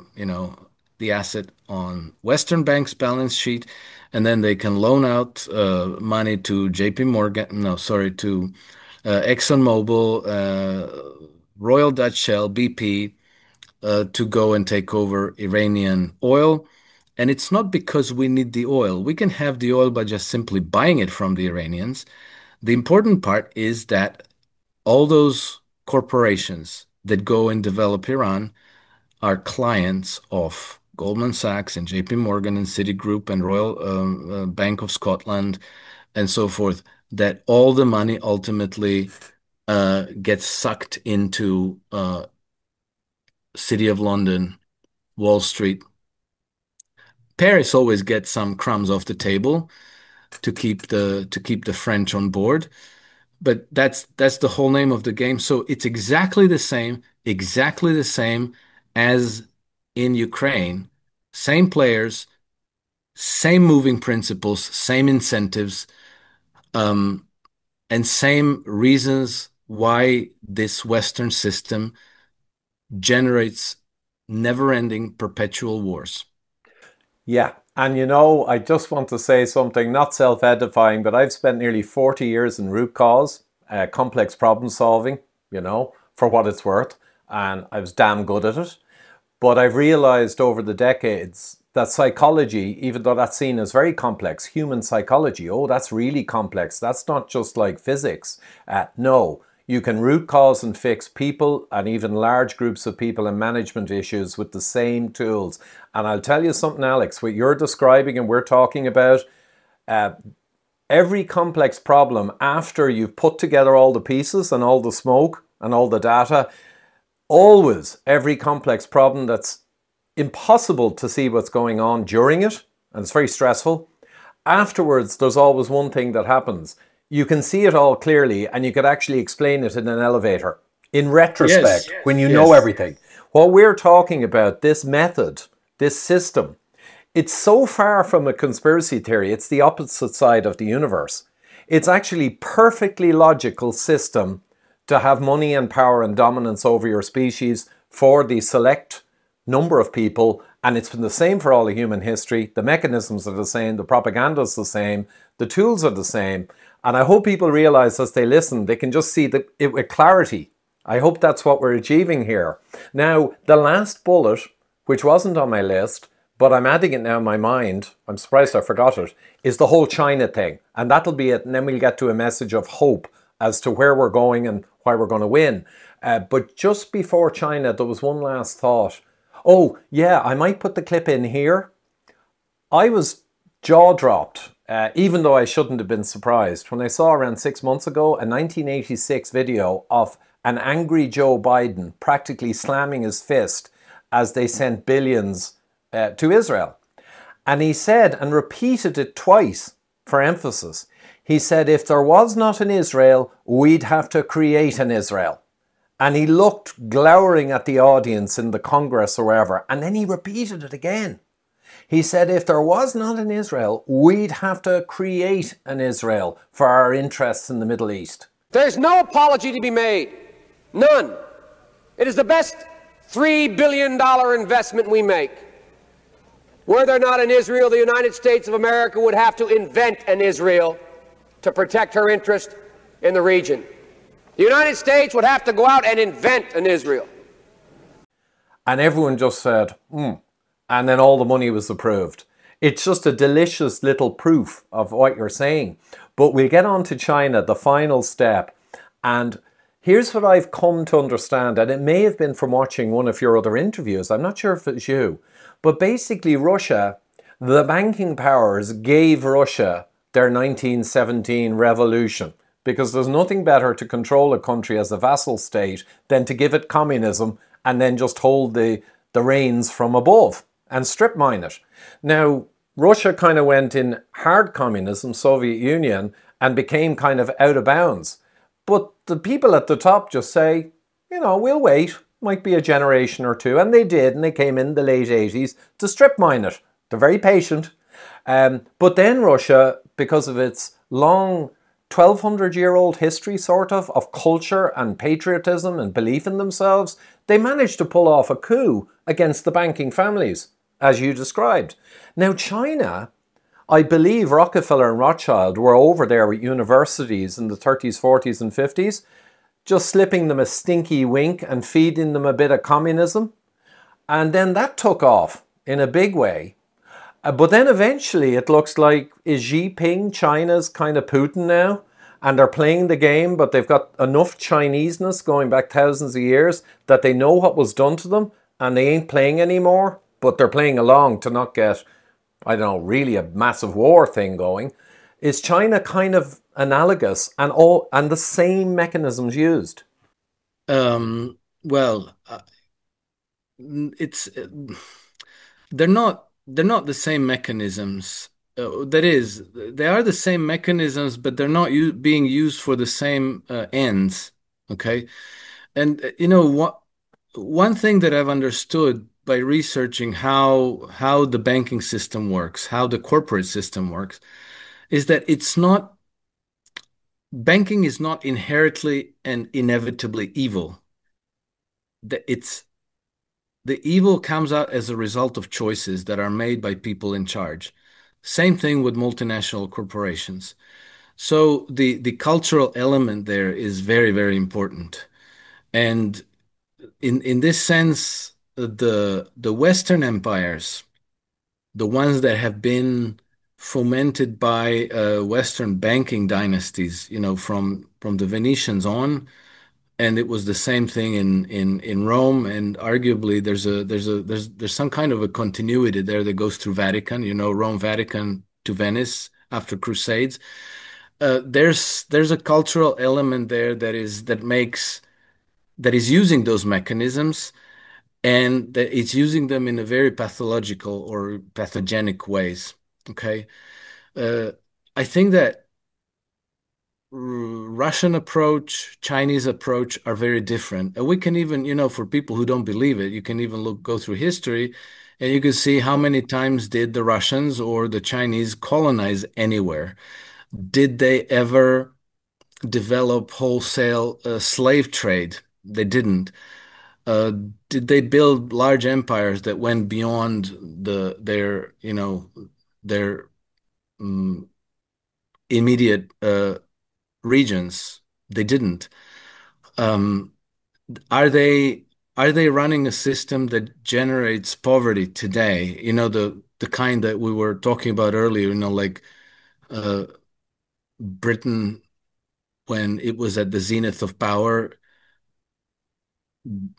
Speaker 1: asset on Western Bank's balance sheet, and then they can loan out money to JP Morgan, no, sorry, to ExxonMobil, Royal Dutch Shell, BP, to go and take over Iranian oil. And it's not because we need the oil. We can have the oil by just simply buying it from the Iranians. The important part is that all those corporations that go and develop Iran are clients of Goldman Sachs and JP Morgan and Citigroup and Royal Bank of Scotland and so forth, that all the money ultimately gets sucked into City of London, Wall Street. Paris always gets some crumbs off the table to keep the French on board, but that's the whole name of the game. So it's exactly the same as in Ukraine. Same players, same moving principles, same incentives, um, and same reasons why this Western system generates never-ending perpetual wars.
Speaker 2: Yeah. And I just want to say something not self edifying, but I've spent nearly 40 years in root cause, complex problem solving, for what it's worth. And I was damn good at it. But I've realized over the decades that psychology, even though that's seen as very complex, human psychology, oh, that's really complex. That's not just like physics. No, you can root cause and fix people and even large groups of people and management issues with the same tools. And I'll tell you something, Alex, what you're describing and we're talking about, uh, every complex problem after you've put together all the pieces and all the smoke and all the data, always every complex problem that's impossible to see what's going on during it, and it's very stressful, afterwards, there's always one thing that happens. You can see it all clearly and you could actually explain it in an elevator. In
Speaker 1: Yes,
Speaker 2: retrospect, when you know
Speaker 1: yes.
Speaker 2: everything. What we're talking about, this method, this system, it's so far from a conspiracy theory. It's the opposite side of the universe. It's actually perfectly logical system to have money and power and dominance over your species for the select number of people, and it's been the same for all of human history. The mechanisms are the same, the propaganda is the same, the tools are the same, and I hope people realize as they listen, they can just see it with clarity. I hope that's what we're achieving here. Now, the last bullet, which wasn't on my list, but I'm adding it now in my mind, I'm surprised I forgot it, is the whole China thing. And that'll be it, and then we'll get to a message of hope as to where we're going and why we're going to win. But just before China, there was one last thought. Oh, yeah, I might put the clip in here. I was jaw dropped, even though I shouldn't have been surprised, when I saw around 6 months ago a 1986 video of an angry Joe Biden practically slamming his fist as they sent billions to Israel. And he said, and repeated it twice for emphasis, he said, if there was not an Israel, we'd have to create an Israel. And he looked glowering at the audience in the Congress or wherever, and then he repeated it again. He said, if there was not an Israel, we'd have to create an Israel for our interests in the Middle East.
Speaker 3: There's no apology to be made. None. It is the best $3 billion investment we make. Were there not an Israel, the United States of America would have to invent an Israel to protect her interest in the region. The United States would have to go out and invent an Israel.
Speaker 2: And everyone just said, and then all the money was approved. It's just a delicious little proof of what you're saying. But we'll get on to China, the final step. And here's what I've come to understand, and it may have been from watching one of your other interviews. I'm not sure if it's you. But basically Russia, the banking powers gave Russia their 1917 revolution, because there's nothing better to control a country as a vassal state than to give it communism and then just hold the reins from above and strip mine it. Now, Russia kind of went in hard communism, Soviet Union, and became kind of out of bounds. But the people at the top just say, we'll wait. Might be a generation or two. And they did, and they came in the late 80s to strip mine it. They're very patient. But then Russia, because of its long 1200-year-old history, sort of culture and patriotism and belief in themselves, they managed to pull off a coup against the banking families, as you described. Now, China, I believe Rockefeller and Rothschild were over there with universities in the 30s, 40s and 50s, just slipping them a stinky wink and feeding them a bit of communism. And then that took off in a big way. But then eventually it looks like, is Xi Jinping China's kind of Putin now? And they're playing the game, but they've got enough Chineseness going back thousands of years that they know what was done to them and they ain't playing anymore, but they're playing along to not get, I don't know, really a massive war thing going. Is China kind of analogous and the same mechanisms used?
Speaker 1: Well, it's they're not the same mechanisms. That is, they are the same mechanisms, but they're not being used for the same ends. Okay, and what one thing that I've understood by researching how the banking system works, how the corporate system works, is that banking is not inherently and inevitably evil. That the evil comes out as a result of choices that are made by people in charge. Same thing with multinational corporations. So the cultural element there is very, very important. And in this sense, the Western empires, the ones that have been fomented by Western banking dynasties, from the Venetians on, and it was the same thing in Rome, and arguably there's some kind of a continuity there that goes through Vatican, Rome, Vatican to Venice after Crusades. There's a cultural element there that is using those mechanisms, and that it's using them in a very pathological or pathogenic ways. Okay. Uh, I think that Russian approach, Chinese approach are very different. And we can even, for people who don't believe it, you can even go through history and you can see how many times did the Russians or the Chinese colonize anywhere. Did they ever develop wholesale slave trade? They didn't. Uh, did they build large empires that went beyond their um, immediate regions? They didn't. Um, are they running a system that generates poverty today? The kind that we were talking about earlier, like uh, Britain when it was at the zenith of power,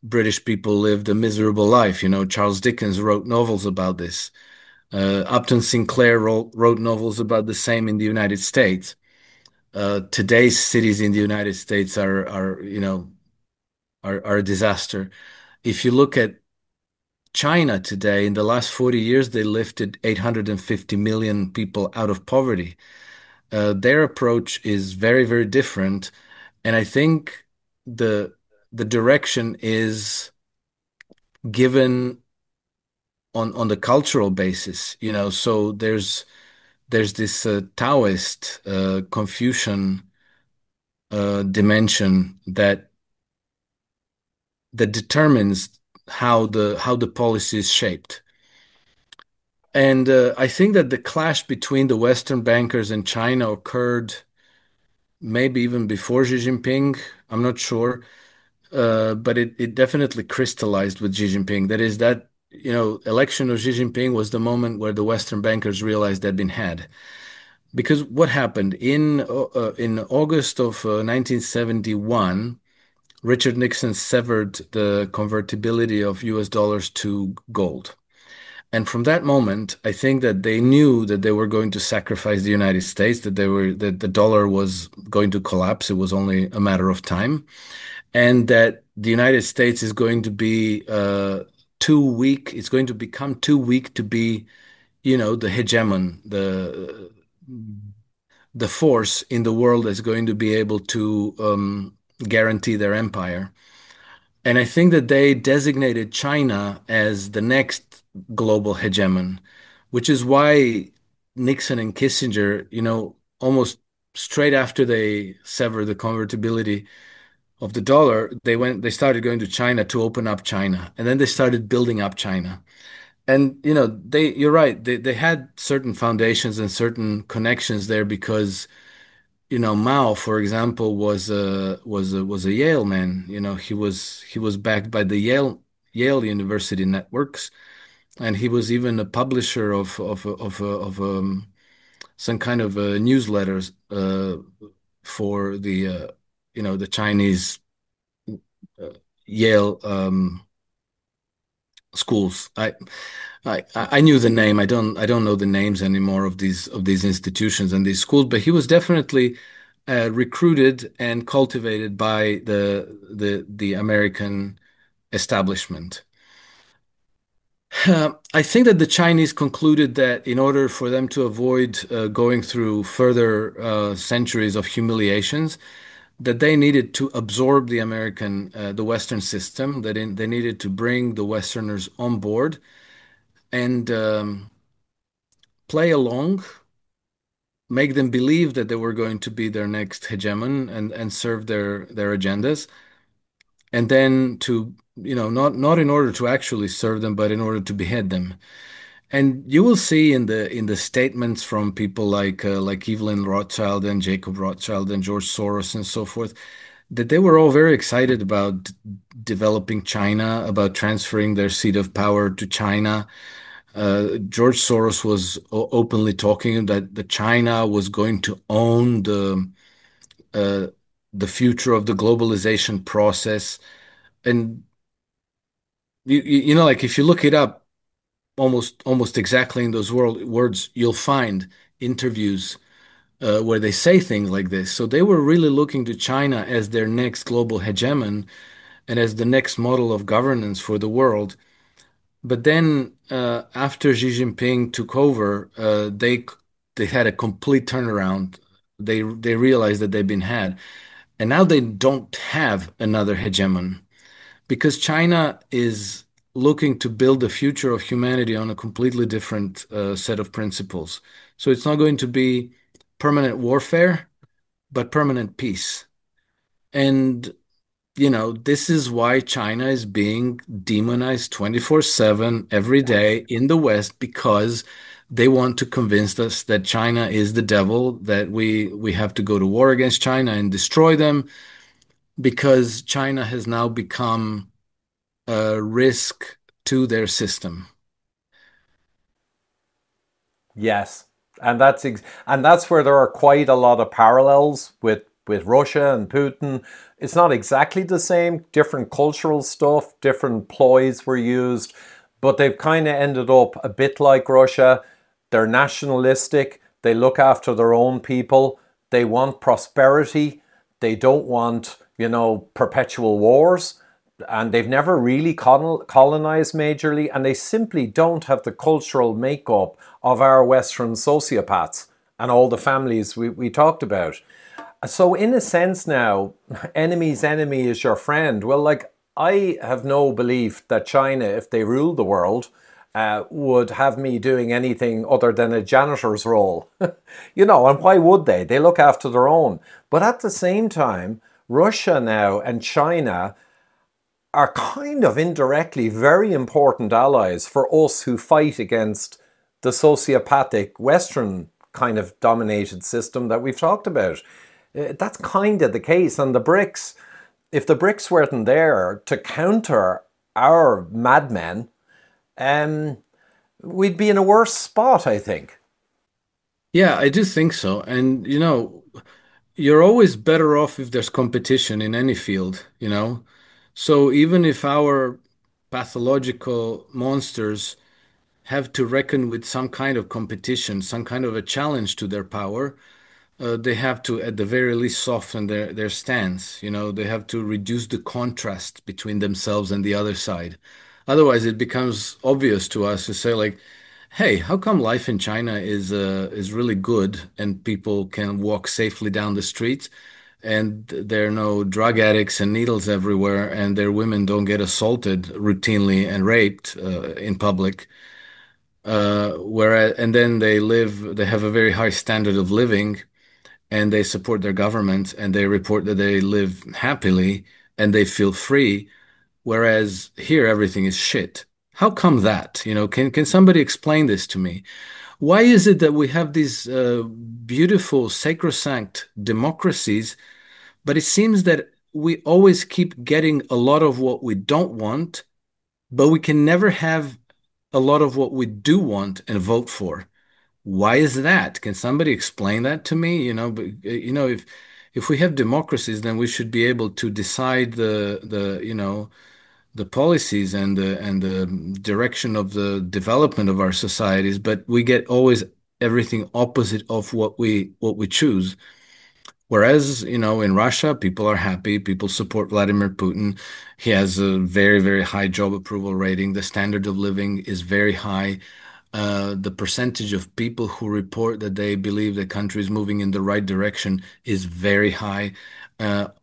Speaker 1: British people lived a miserable life. Charles Dickens wrote novels about this. Upton Sinclair wrote novels about the same in the United States. Today's cities in the United States are a disaster. If you look at China today, in the last 40 years, they lifted 850 million people out of poverty. Their approach is very, very different. And I think the the direction is given on the cultural basis, so there's this Taoist Confucian dimension that determines how the policy is shaped. And I think that the clash between the Western bankers and China occurred maybe even before Xi Jinping. I'm not sure, but it definitely crystallized with Xi Jinping. That is that, election of Xi Jinping was the moment where the Western bankers realized they'd been had. Because what happened in August of 1971, Richard Nixon severed the convertibility of US dollars to gold. And from that moment, I think that they knew that they were going to sacrifice the United States, that the dollar was going to collapse. It was only a matter of time, and that the United States is going to be too weak. It's going to become too weak to be, the hegemon, the force in the world that's going to be able to guarantee their empire. And I think that they designated China as the next global hegemon, which is why Nixon and Kissinger, almost straight after they severed the convertibility of the dollar, they started going to China to open up China. And then they started building up China. And, you're right, they had certain foundations and certain connections there because Mao, for example, was a Yale man. He was backed by the Yale University networks, and he was even a publisher of some kind of newsletters for the Chinese uh, Yale schools. I knew the name. I don't know the names anymore of these institutions and these schools, but he was definitely recruited and cultivated by the American establishment. I think that the Chinese concluded that in order for them to avoid going through further centuries of humiliations, that they needed to absorb the Western system, that they needed to bring the Westerners on board and play along, make them believe that they were going to be their next hegemon and serve their agendas, and then to, not in order to actually serve them, but in order to behead them. And you will see in the statements from people like Evelyn Rothschild and Jacob Rothschild and George Soros and so forth that they were all very excited about developing China, about transferring their seat of power to China. George Soros was openly talking that China was going to own uh, the future of the globalization process. And like if you look it up, almost exactly in those words, you'll find interviews where they say things like this. So they were really looking to China as their next global hegemon and as the next model of governance for the world. But then, after Xi Jinping took over, they they had a complete turnaround. They realized that they've been had, and now they don't have another hegemon because China is looking to build the future of humanity on a completely different set of principles. So it's not going to be permanent warfare, but permanent peace. And this is why China is being demonized 24/7 every day in the West because they want to convince us that China is the devil, that we have to go to war against China and destroy them because China has now become a risk to their system.
Speaker 2: Yes, and that's where there are quite a lot of parallels with Russia and Putin. It's not exactly the same, different cultural stuff, different ploys were used, but they've kind of ended up a bit like Russia. They're nationalistic, they look after their own people, they want prosperity, they don't want, perpetual wars, and they've never really colonized majorly, and they simply don't have the cultural makeup of our Western sociopaths and all the families we talked about. So, in a sense, now, enemy's enemy is your friend. Well, like, I have no belief that China, if they ruled the world, would have me doing anything other than a janitor's role. And why would they? They look after their own. But at the same time, Russia now and China are kind of indirectly very important allies for us who fight against the sociopathic Western kind of dominated system that we've talked about. That's kind of the case. And the BRICS, if the BRICS weren't there to counter our madmen, we'd be in a worse spot, I think.
Speaker 1: Yeah, I do think so. And you're always better off if there's competition in any field. So even if our pathological monsters have to reckon with some kind of competition, some kind of a challenge to their power, they have to, at the very least, soften their stance. They have to reduce the contrast between themselves and the other side. Otherwise, it becomes obvious to us to say, like, hey, how come life in China is really good and people can walk safely down the streets and there are no drug addicts and needles everywhere and their women don't get assaulted routinely and raped in public? Whereas, and then they have a very high standard of living and they support their government and they report that they live happily and they feel free, whereas here everything is shit. How come that? Can somebody explain this to me? Why is it that we have these beautiful sacrosanct democracies, but it seems that we always keep getting a lot of what we don't want, but we can never have a lot of what we do want and vote for? Why is that? Can somebody explain that to me? If we have democracies, then we should be able to decide the policies and the direction of the development of our societies, but we get always everything opposite of what we choose. Whereas, in Russia, people are happy, people support Vladimir Putin. He has a very, very high job approval rating. The standard of living is very high. The percentage of people who report that they believe the country is moving in the right direction is very high.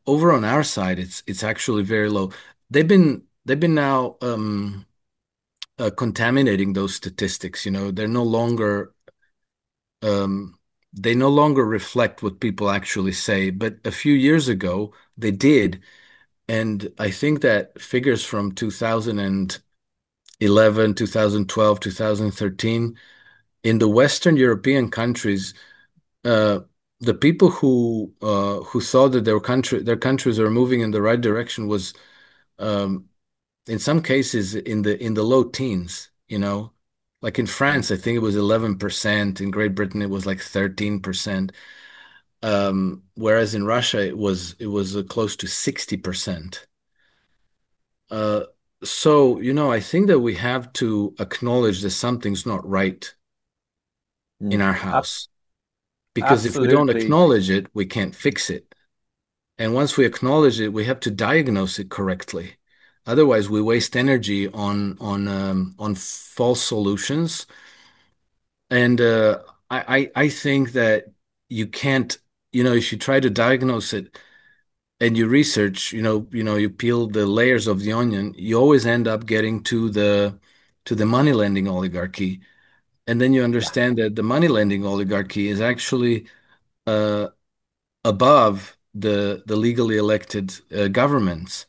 Speaker 1: Over on our side, it's actually very low. They've been now contaminating those statistics. Um, they no longer reflect what people actually say. But a few years ago, they did, and I think that figures from 2011, 2012, 2013 in the Western European countries, uh, the people who thought that their countries are moving in the right direction was um, in some cases in the low teens. Like in France, I think it was 11%. In Great Britain, it was like 13%. Whereas in Russia, it was close to 60%. Uh, so, I think that we have to acknowledge that something's not right in
Speaker 2: Mm.
Speaker 1: our house. Because if we don't
Speaker 2: Absolutely.
Speaker 1: acknowledge it, we can't fix it. And once we acknowledge it, we have to diagnose it correctly. Otherwise, we waste energy on false solutions. And I think that you can't, if you try to diagnose it and you research, you peel the layers of the onion, you always end up getting to the money lending oligarchy. And then you
Speaker 2: Yeah.
Speaker 1: understand that the money lending oligarchy is actually uh, above the legally elected governments,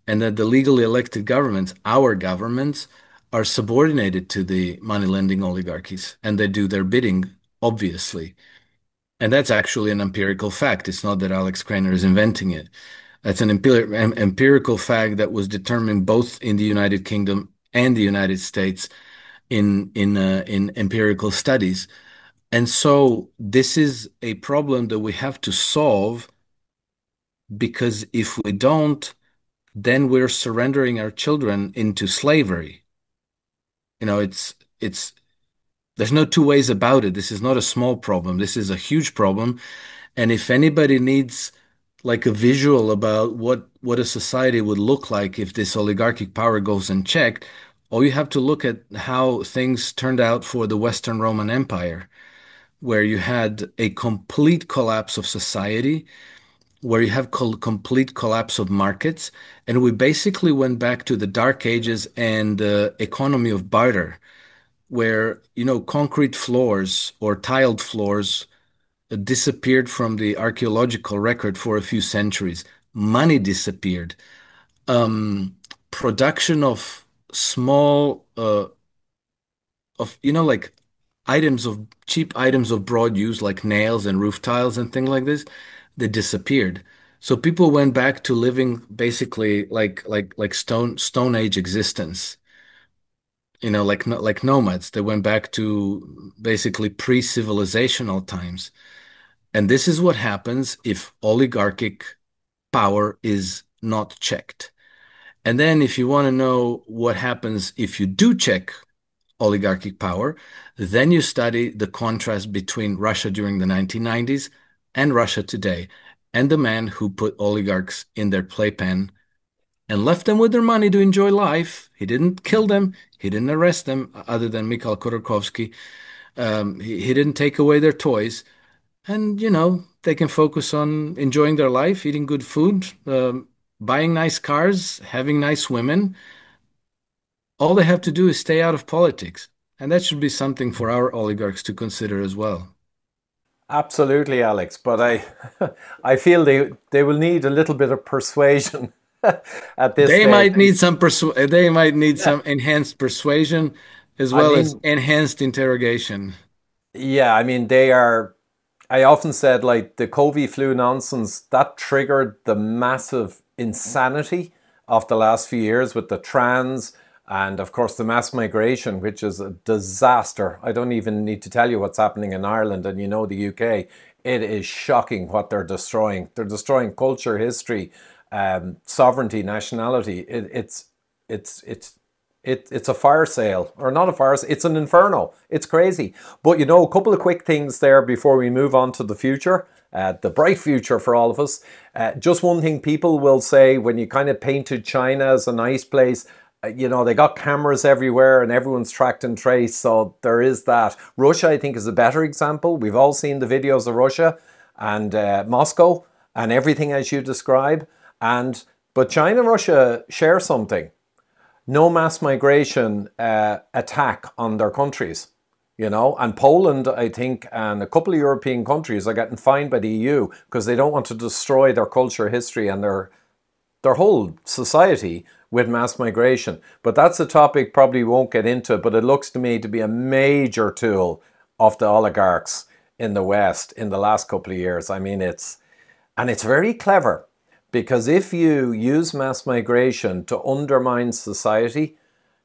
Speaker 1: and that the legally elected governments, our governments, are subordinated to the money lending oligarchies, and they do their bidding, obviously. And that's actually an empirical fact. It's not that Alex Krainer is inventing it. That's an empirical fact that was determined both in the United Kingdom and the United States in empirical studies. And so this is a problem that we have to solve, because if we don't, then we're surrendering our children into slavery. It's there's no two ways about it. This is not a small problem. This is a huge problem. And if anybody needs like a visual about what a society would look like if this oligarchic power goes unchecked, all you have to look at how things turned out for the Western Roman Empire, where you had a complete collapse of society, where you have complete collapse of markets, and we basically went back to the Dark Ages and the economy of barter, where concrete floors or tiled floors disappeared from the archaeological record for a few centuries. Money disappeared. Um, Production of small, like cheap items of broad use, like nails and roof tiles and things like this, they disappeared. So people went back to living basically like Stone Age existence. Like nomads. They went back to basically pre-civilizational times. And this is what happens if oligarchic power is not checked. And then if you want to know what happens if you do check oligarchic power, then you study the contrast between Russia during the 1990s and Russia today, and the man who put oligarchs in their playpen and left them with their money to enjoy life. He didn't kill them. He didn't arrest them, other than Mikhail Khodorkovsky. He didn't take away their toys. And, they can focus on enjoying their life, eating good food, buying nice cars, having nice women. All they have to do is stay out of politics. And that should be something for our oligarchs to consider as well.
Speaker 2: Absolutely, Alex. But I, I feel they will need a little bit of persuasion at this
Speaker 1: They
Speaker 2: stage.
Speaker 1: might need they might need
Speaker 2: Yeah.
Speaker 1: some enhanced persuasion as
Speaker 2: I
Speaker 1: well as
Speaker 2: mean,
Speaker 1: enhanced interrogation.
Speaker 2: yeah, I mean, they are. I often said, like, the COVID flu nonsense that triggered the massive insanity of the last few years with the trans and, of course, the mass migration, which is a disaster. I don't even need to tell you what's happening in Ireland and the UK. It is shocking what they're destroying. They're destroying culture, history, sovereignty, nationality. It's it's a fire sale, or not a fire sale, it's an inferno. It's crazy. But a couple of quick things there before we move on to the future, the bright future for all of us. Just one thing people will say when you kind of painted China as a nice place, they got cameras everywhere and everyone's tracked and traced. So there is that. Russia, I think, is a better example. We've all seen the videos of Russia and Moscow and everything as you describe. But China and Russia share something: no mass migration attack on their countries, And Poland, I think, and a couple of European countries are getting fined by the EU because they don't want to destroy their culture, history, and their whole society with mass migration. But that's a topic probably won't get into, but it looks to me to be a major tool of the oligarchs in the West in the last couple of years. I mean, it's very clever. Because if you use mass migration to undermine society,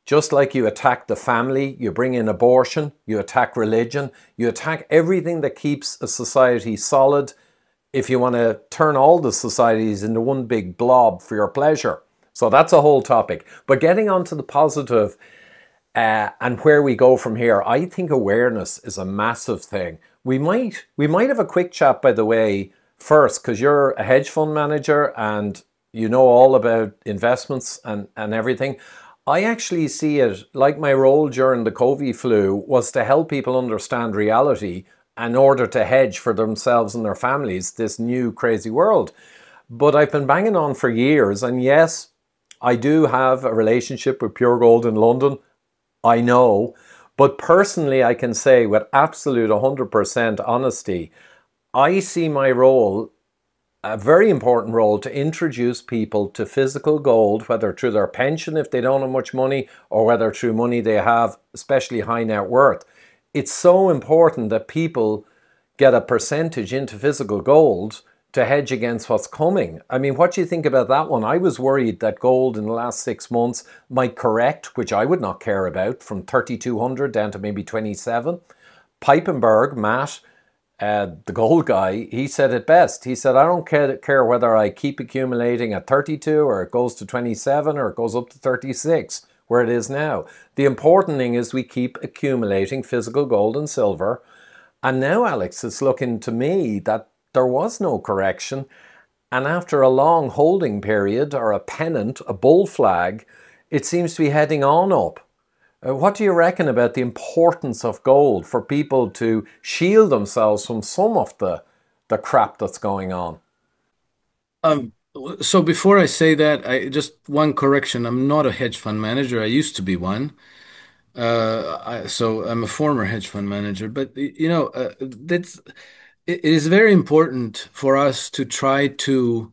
Speaker 2: just like you attack the family, you bring in abortion, you attack religion, you attack everything that keeps a society solid, if you want to turn all the societies into one big blob for your pleasure. So that's a whole topic. But getting on to the positive and where we go from here, I think awareness is a massive thing. We might have a quick chat, by the way, first, because you're a hedge fund manager and you know all about investments and everything. I actually see it like my role during the COVID flu was to help people understand reality in order to hedge for themselves and their families this new crazy world. But I've been banging on for years, and yes, I do have a relationship with Pure Gold in London. I know. But personally, I can say with absolute 100% honesty, I see my role, a very important role, to introduce people to physical gold, whether through their pension if they don't have much money, or whether through money they have, especially high net worth. It's so important that people get a percentage into physical gold to hedge against what's coming. I mean, what do you think about that one? I was worried that gold in the last 6 months might correct, which I would not care about, from 3,200 down to maybe 27. Pipenberg, Matt, the gold guy, he said it best. He said, I don't care whether I keep accumulating at 32 or it goes to 27 or it goes up to 36, where it is now. The important thing is we keep accumulating physical gold and silver. And now, Alex, it's looking to me that there was no correction. And after a long holding period or a pennant, a bull flag, it seems to be heading on up. What do you reckon about the importance of gold for people to shield themselves from some of the crap that's going on?
Speaker 1: Um, so before I say that, I just one correction. I'm not a hedge fund manager. I used to be one. So I'm a former hedge fund manager, but it is very important for us to try to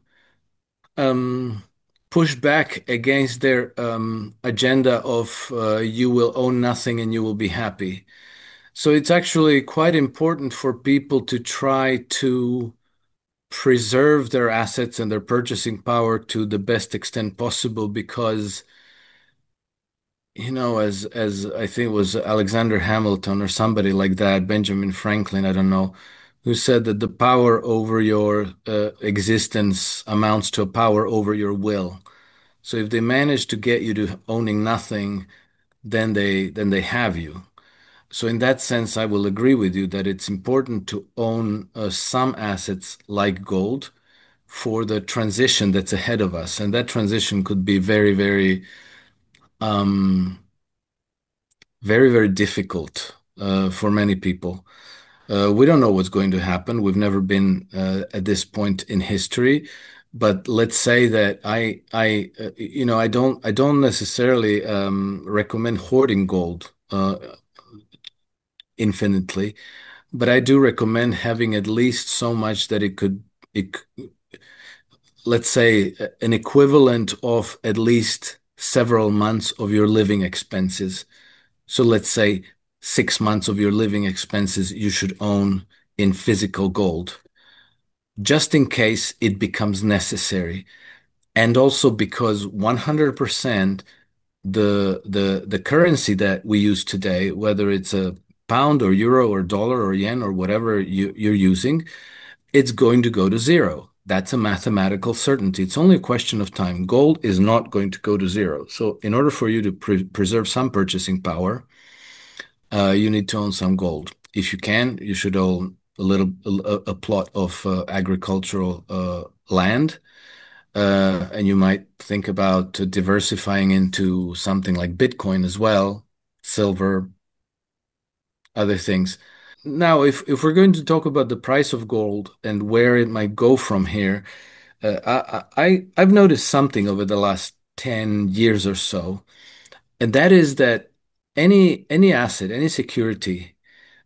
Speaker 1: um, push back against their agenda of you will own nothing and you will be happy. So it's actually quite important for people to try to preserve their assets and their purchasing power to the best extent possible because as I think it was Alexander Hamilton or somebody like that, Benjamin Franklin, I don't know, who said that the power over your existence amounts to a power over your will. So if they manage to get you to owning nothing, then they have you. So in that sense, I will agree with you that it's important to own some assets like gold for the transition that's ahead of us, and that transition could be very, very um, very, very difficult for many people. We don't know what's going to happen. We've never been at this point in history, but let's say that I don't necessarily recommend hoarding gold infinitely, but I do recommend having at least so much that let's say, an equivalent of at least several months of your living expenses. So let's say 6 months of your living expenses you should own in physical gold, just in case it becomes necessary. And also because 100% the currency that we use today, whether it's a pound or euro or dollar or yen or whatever you're using, it's going to go to zero. That's a mathematical certainty. It's only a question of time. Gold is not going to go to zero. So in order for you to preserve some purchasing power, you need to own some gold. If you can, you should own a plot of agricultural land, and you might think about diversifying into something like Bitcoin as well, silver, other things. Now, if we're going to talk about the price of gold and where it might go from here, I've noticed something over the last 10 years or so, and that is that any asset, any security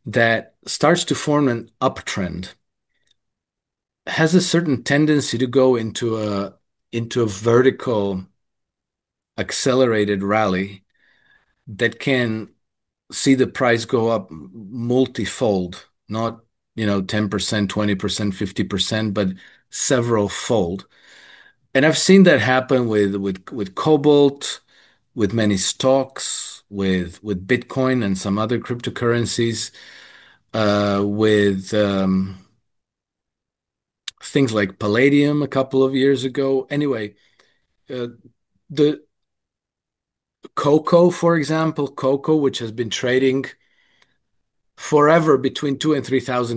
Speaker 1: that starts to form an uptrend has a certain tendency to go into a vertical accelerated rally that can see the price go up multifold, not 10%, 20%, 50%, but several fold. And I've seen that happen with cobalt, with many stocks, with Bitcoin and some other cryptocurrencies, with things like palladium a couple of years ago. Anyway, uh, the cocoa, for example, cocoa, which has been trading forever between $2,000 and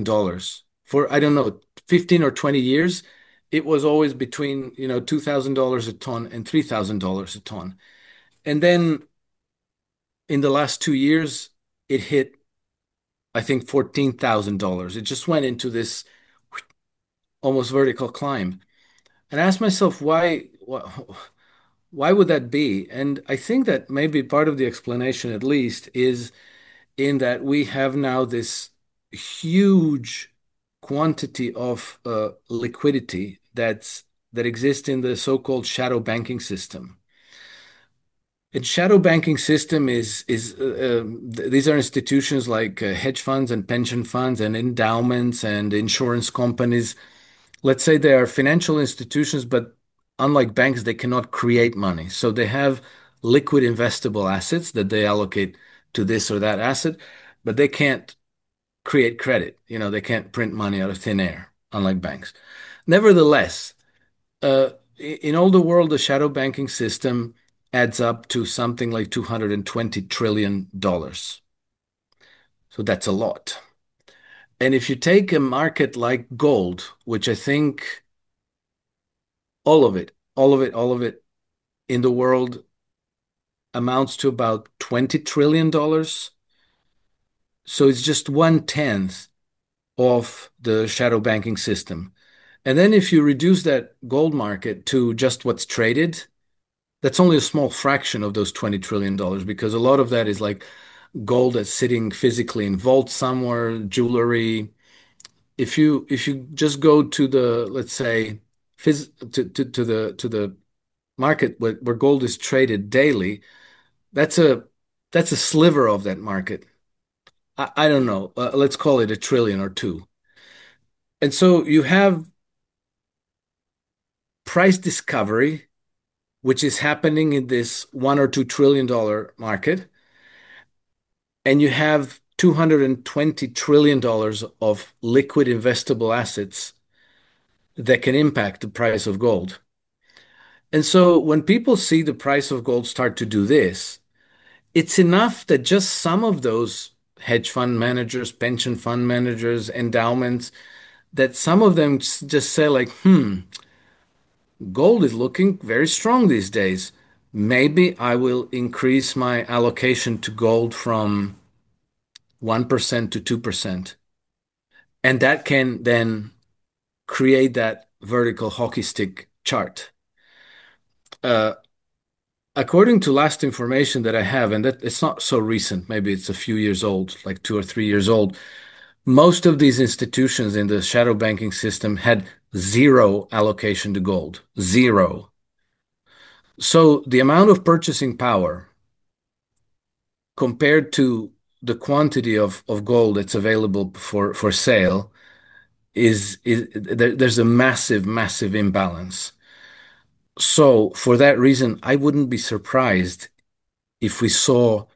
Speaker 1: $3,000 for, I don't know, 15 or 20 years, it was always between, $2,000 a ton and $3,000 a ton. And then in the last 2 years, it hit I think $14,000. It just went into this almost vertical climb. And I asked myself, why would that be? And I think that maybe part of the explanation, at least, is in that we have now this huge quantity of liquidity that exists in the so-called shadow banking system. And shadow banking system these are institutions like hedge funds and pension funds and endowments and insurance companies. Let's say they are financial institutions, but unlike banks, they cannot create money. So they have liquid investable assets that they allocate to this or that asset, but they can't create credit. They can't print money out of thin air, unlike banks. Nevertheless, in all the world, the shadow banking system adds up to something like $220 trillion. So that's a lot. And if you take a market like gold, which I think all of it in the world amounts to about $20 trillion dollars. So it's just 1/10 of the shadow banking system. And then if you reduce that gold market to just what's traded, that's only a small fraction of those $20 trillion dollars because a lot of that is like gold that's sitting physically in vaults somewhere, jewelry. If you just go to the, let's say, to the market where gold is traded daily, that's a sliver of that market. I don't know. Let's call it a trillion or two. And so you have price discovery, which is happening in this $1 or $2 trillion market, and you have $220 trillion dollars of liquid investable assets that can impact the price of gold. And so when people see the price of gold start to do this, it's enough that just some of those hedge fund managers, pension fund managers, endowments, that some of them just say like, gold is looking very strong these days. Maybe I will increase my allocation to gold from 1% to 2%. And that can then create that vertical hockey stick chart. Uh, According to last information that I have, and that it's not so recent, maybe it's a few years old, like 2 or 3 years old, most of these institutions in the shadow banking system had zero allocation to gold. Zero. So the amount of purchasing power compared to the quantity of gold that's available for sale there's a massive, massive imbalance. So for that reason, I wouldn't be surprised if we saw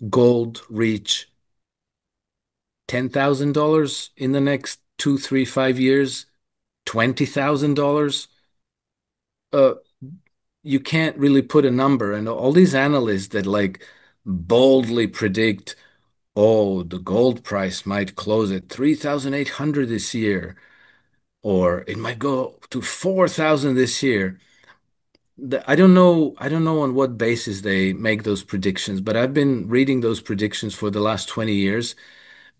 Speaker 1: gold reach $10,000 in the next 2, 3, 5 years, $20,000. Uh, you can't really put a number. And all these analysts that like boldly predict, oh, the gold price might close at 3,800 this year, or it might go to 4,000 this year. I don't know on what basis they make those predictions, but I've been reading those predictions for the last 20 years.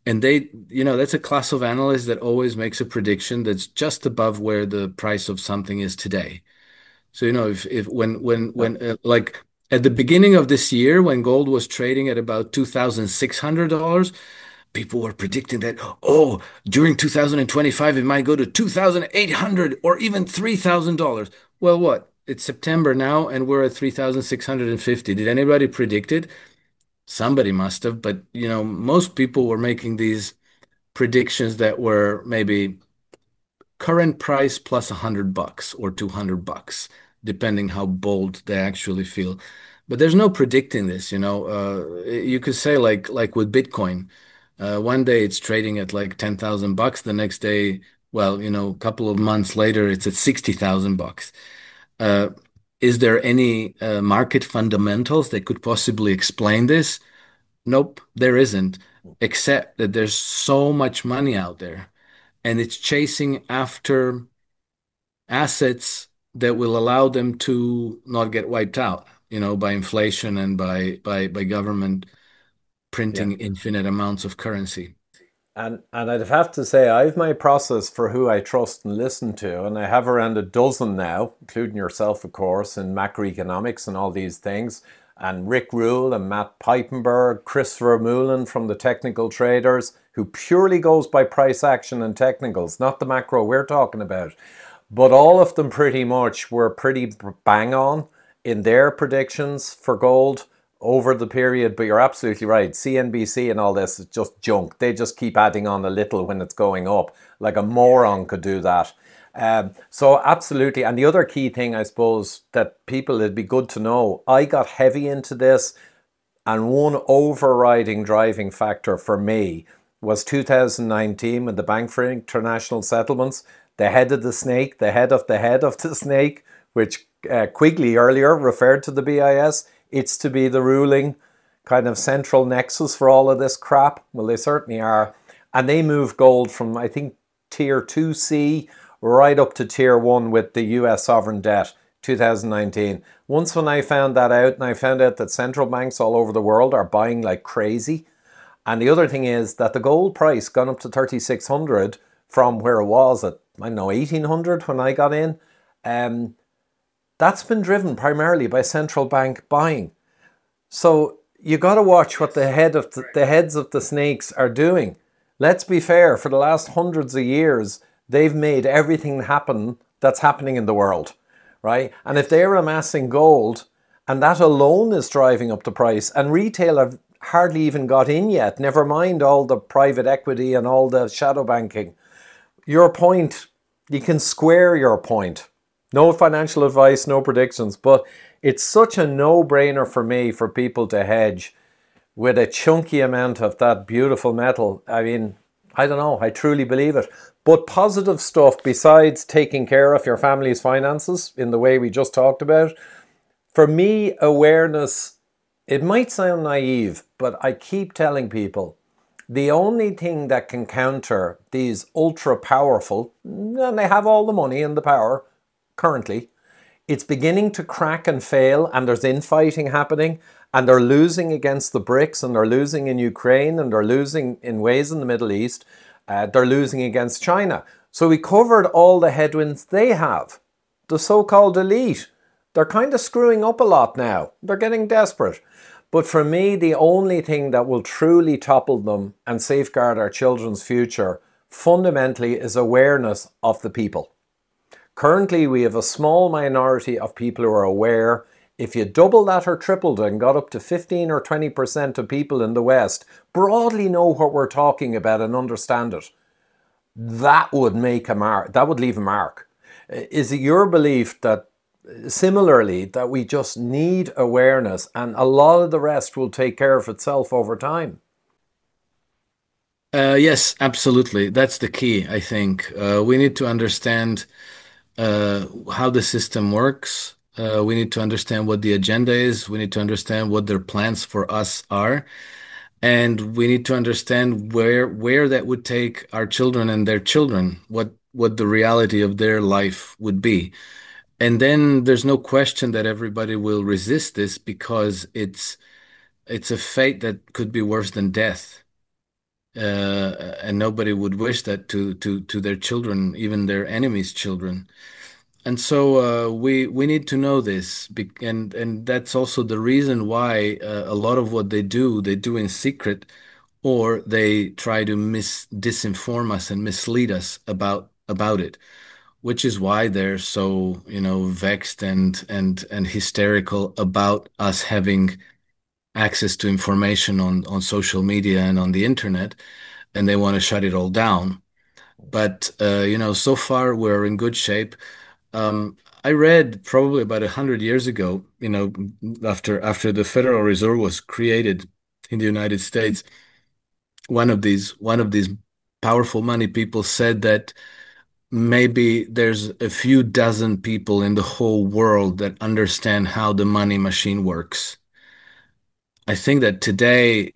Speaker 1: And that's a class of analysts that always makes a prediction that's just above where the price of something is today. So, if
Speaker 2: Yeah.
Speaker 1: like at the beginning of this year, when gold was trading at about $2,600, people were predicting that, oh, during 2025, it might go to 2,800 or even $3,000. Well, what? It's September now, and we're at 3,650. Did anybody predict it? Somebody must have, but most people were making these predictions that were maybe current price plus $100 or $200, depending how bold they actually feel. But there's no predicting this, you could say like with Bitcoin, one day it's trading at like $10,000, the next day, well, a couple of months later, it's at $60,000. Uh, is there any market fundamentals that could possibly explain this? Nope, there isn't, except that there's so much money out there and it's chasing after assets that will allow them to not get wiped out, by inflation and by government
Speaker 2: Yeah.
Speaker 1: printing infinite amounts of currency.
Speaker 2: And I'd have to say I've my process for who I trust and listen to, and I have around a dozen now, including yourself, of course, in macroeconomics and all these things, and Rick Rule and Matt Piepenberg, Chris Vermeulen from the Technical Traders, who purely goes by price action and technicals, not the macro we're talking about. But all of them pretty much were pretty bang on in their predictions for gold over the period. But you're absolutely right. CNBC and all this is just junk. They just keep adding on a little when it's going up. Like a moron could do that. So absolutely. And the other key thing, I suppose, that people, it'd be good to know, I got heavy into this, and one overriding driving factor for me was 2019 when the Bank for International Settlements, the head of the snake, the head of the snake, which Quigley earlier referred to the BIS, it's to be the ruling kind of central nexus for all of this crap. Well, they certainly are. And they moved gold from, I think, tier 2C right up to tier 1 with the US sovereign debt, 2019. Once when I found that out, and I found out that central banks all over the world are buying like crazy. And the other thing is that the gold price gone up to 3,600 from where it was at, I don't know, 1,800 when I got in. That's been driven primarily by central bank buying. So you got to watch what the heads of the snakes are doing. Let's be fair, for the last hundreds of years, they've made everything happen that's happening in the world, right? And if they're amassing gold, and that alone is driving up the price, and retail have hardly even got in yet, never mind all the private equity and all the shadow banking. Your point, you can square your point. No financial advice, no predictions, but it's such a no-brainer for me for people to hedge with a chunky amount of that beautiful metal. I mean, I don't know, I truly believe it. But positive stuff besides taking care of your family's finances in the way we just talked about, for me, awareness, it might sound naive, but I keep telling people, the only thing that can counter these ultra powerful, and they have all the money and the power currently, it's beginning to crack and fail, and there's infighting happening, and they're losing against the BRICS, and they're losing in Ukraine, and they're losing in ways in the Middle East, they're losing against China. So we covered all the headwinds they have. The so-called elite, they're kind of screwing up a lot now. They're getting desperate. But for me, the only thing that will truly topple them and safeguard our children's future fundamentally is awareness of the people. Currently, we have a small minority of people who are aware. If you double that or tripled it and got up to 15 or 20% of people in the West broadly know what we're talking about and understand it, that would make a mark. That would leave a mark. Is it your belief that similarly that we just need awareness and a lot of the rest will take care of itself over time?
Speaker 1: Yes, absolutely. That's the key, I think. We need to understand how the system works. We need to understand what the agenda is. We need to understand what their plans for us are. And we need to understand where that would take our children and their children, what the reality of their life would be. And then there's no question that everybody will resist this because it's a fate that could be worse than death. And nobody would wish that to their children, even their enemies' children. And so we need to know this, and that's also the reason why a lot of what they do in secret, or they try to disinform us and mislead us about it, which is why they're so, vexed and hysterical about us having access to information on social media and on the internet, and they want to shut it all down. But so far we're in good shape. I read probably about 100 years ago, after the Federal Reserve was created in the United States, one of these powerful money people said that maybe there's a few dozen people in the whole world that understand how the money machine works. I think that today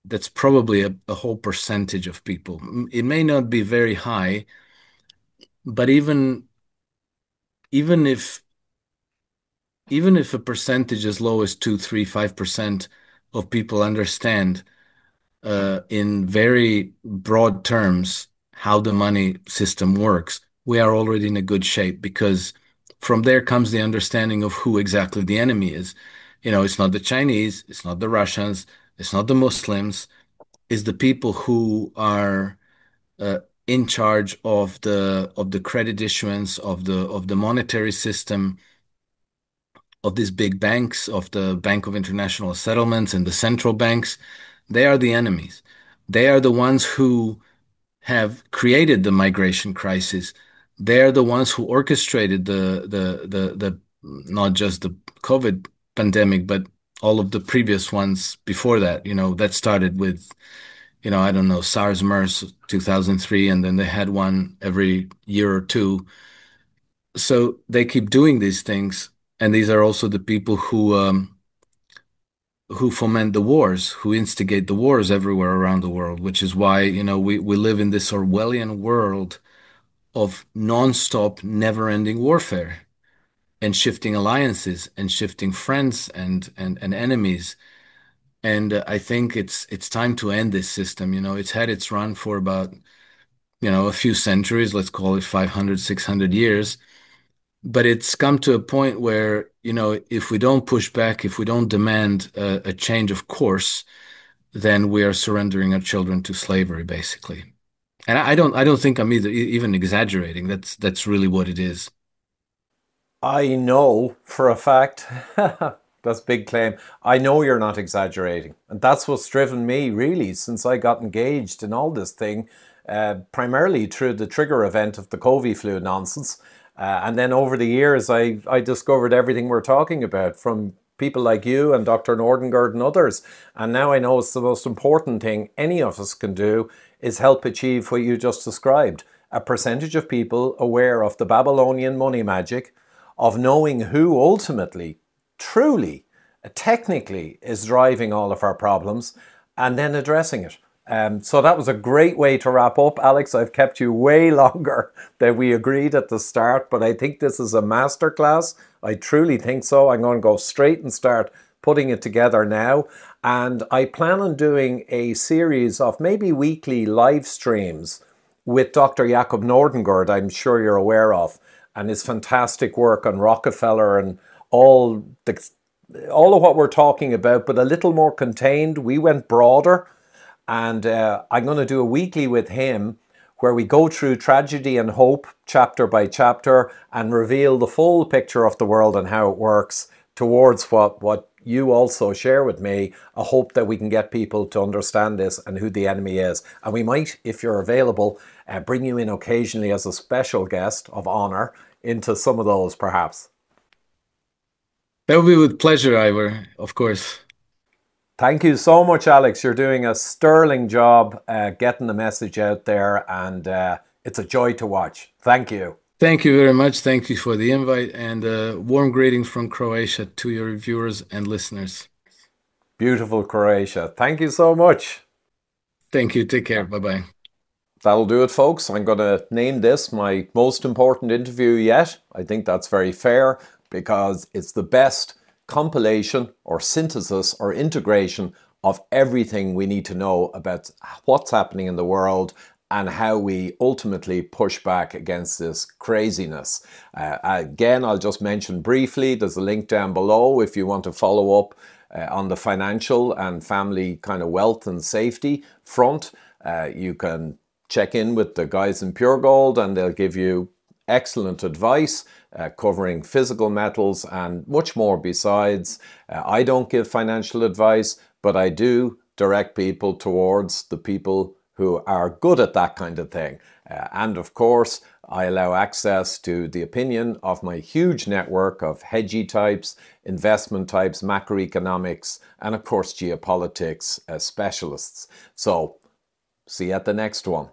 Speaker 1: that's probably a whole percentage of people. It may not be very high, but even if even if a percentage as low as 2, 3, 5% of people understand in very broad terms how the money system works, we are already in a good shape because from there comes the understanding of who exactly the enemy is. It's not the Chinese, it's not the Russians, it's not the Muslims, it's the people who are uh, in charge of the credit issuance of the monetary system of these big banks, of the Bank of International Settlements and the central banks. They are the enemies. They are the ones who have created the migration crisis. They are the ones who orchestrated the not just the COVID pandemic, but all of the previous ones before that. That started with, I don't know, SARS, MERS, 2003, and then they had one every year or two. So they keep doing these things, and these are also the people who foment the wars, who instigate the wars everywhere around the world, which is why, we live in this Orwellian world of non-stop, never-ending warfare and shifting alliances and shifting friends and enemies. And I think it's time to end this system. It's had its run for about, a few centuries, let's call it 500, 600 years. But it's come to a point where, if we don't push back, if we don't demand a change of course, then we are surrendering our children to slavery, basically. And I don't think I'm even exaggerating. That's really what it is.
Speaker 2: I know for a fact, that's a big claim. I know you're not exaggerating. And that's what's driven me really since I got engaged in all this thing, primarily through the trigger event of the COVID flu nonsense. And then over the years, I discovered everything we're talking about from people like you and Dr. Nordengard and others. And now I know it's the most important thing any of us can do is help achieve what you just described. A percentage of people aware of the Babylonian money magic, of knowing who ultimately, truly, technically is driving all of our problems, and then addressing it. So that was a great way to wrap up. Alex, I've kept you way longer than we agreed at the start, but I think this is a masterclass. I truly think so. I'm going to go straight and start putting it together now. And I plan on doing a series of maybe weekly live streams with Dr. Jakob Nordengard, I'm sure you're aware of, and his fantastic work on Rockefeller and all of what we're talking about, but a little more contained. We went broader, and I'm going to do a weekly with him where we go through tragedy and hope chapter by chapter and reveal the full picture of the world and how it works towards what you also share with me, a hope that we can get people to understand this and who the enemy is. And we might, if you're available, bring you in occasionally as a special guest of honor into some of those perhaps.
Speaker 1: That would be with pleasure, Ivor, of course.
Speaker 2: Thank you so much, Alex. You're doing a sterling job getting the message out there, and it's a joy to watch. Thank you.
Speaker 1: Thank you very much. Thank you for the invite, and warm greetings from Croatia to your viewers and listeners.
Speaker 2: Beautiful Croatia. Thank you so much.
Speaker 1: Thank you. Take care. Bye-bye.
Speaker 2: That'll do it, folks. I'm going to name this my most important interview yet. I think that's very fair because it's the best compilation or synthesis or integration of everything we need to know about what's happening in the world and how we ultimately push back against this craziness. Again, I'll just mention briefly, there's a link down below if you want to follow up on the financial and family kind of wealth and safety front. You can check in with the guys in Pure Gold and they'll give you excellent advice covering physical metals and much more besides. I don't give financial advice, but I do direct people towards the people who are good at that kind of thing. And of course, I allow access to the opinion of my huge network of hedgy types, investment types, macroeconomics, and of course, geopolitics specialists. So, see you at the next one.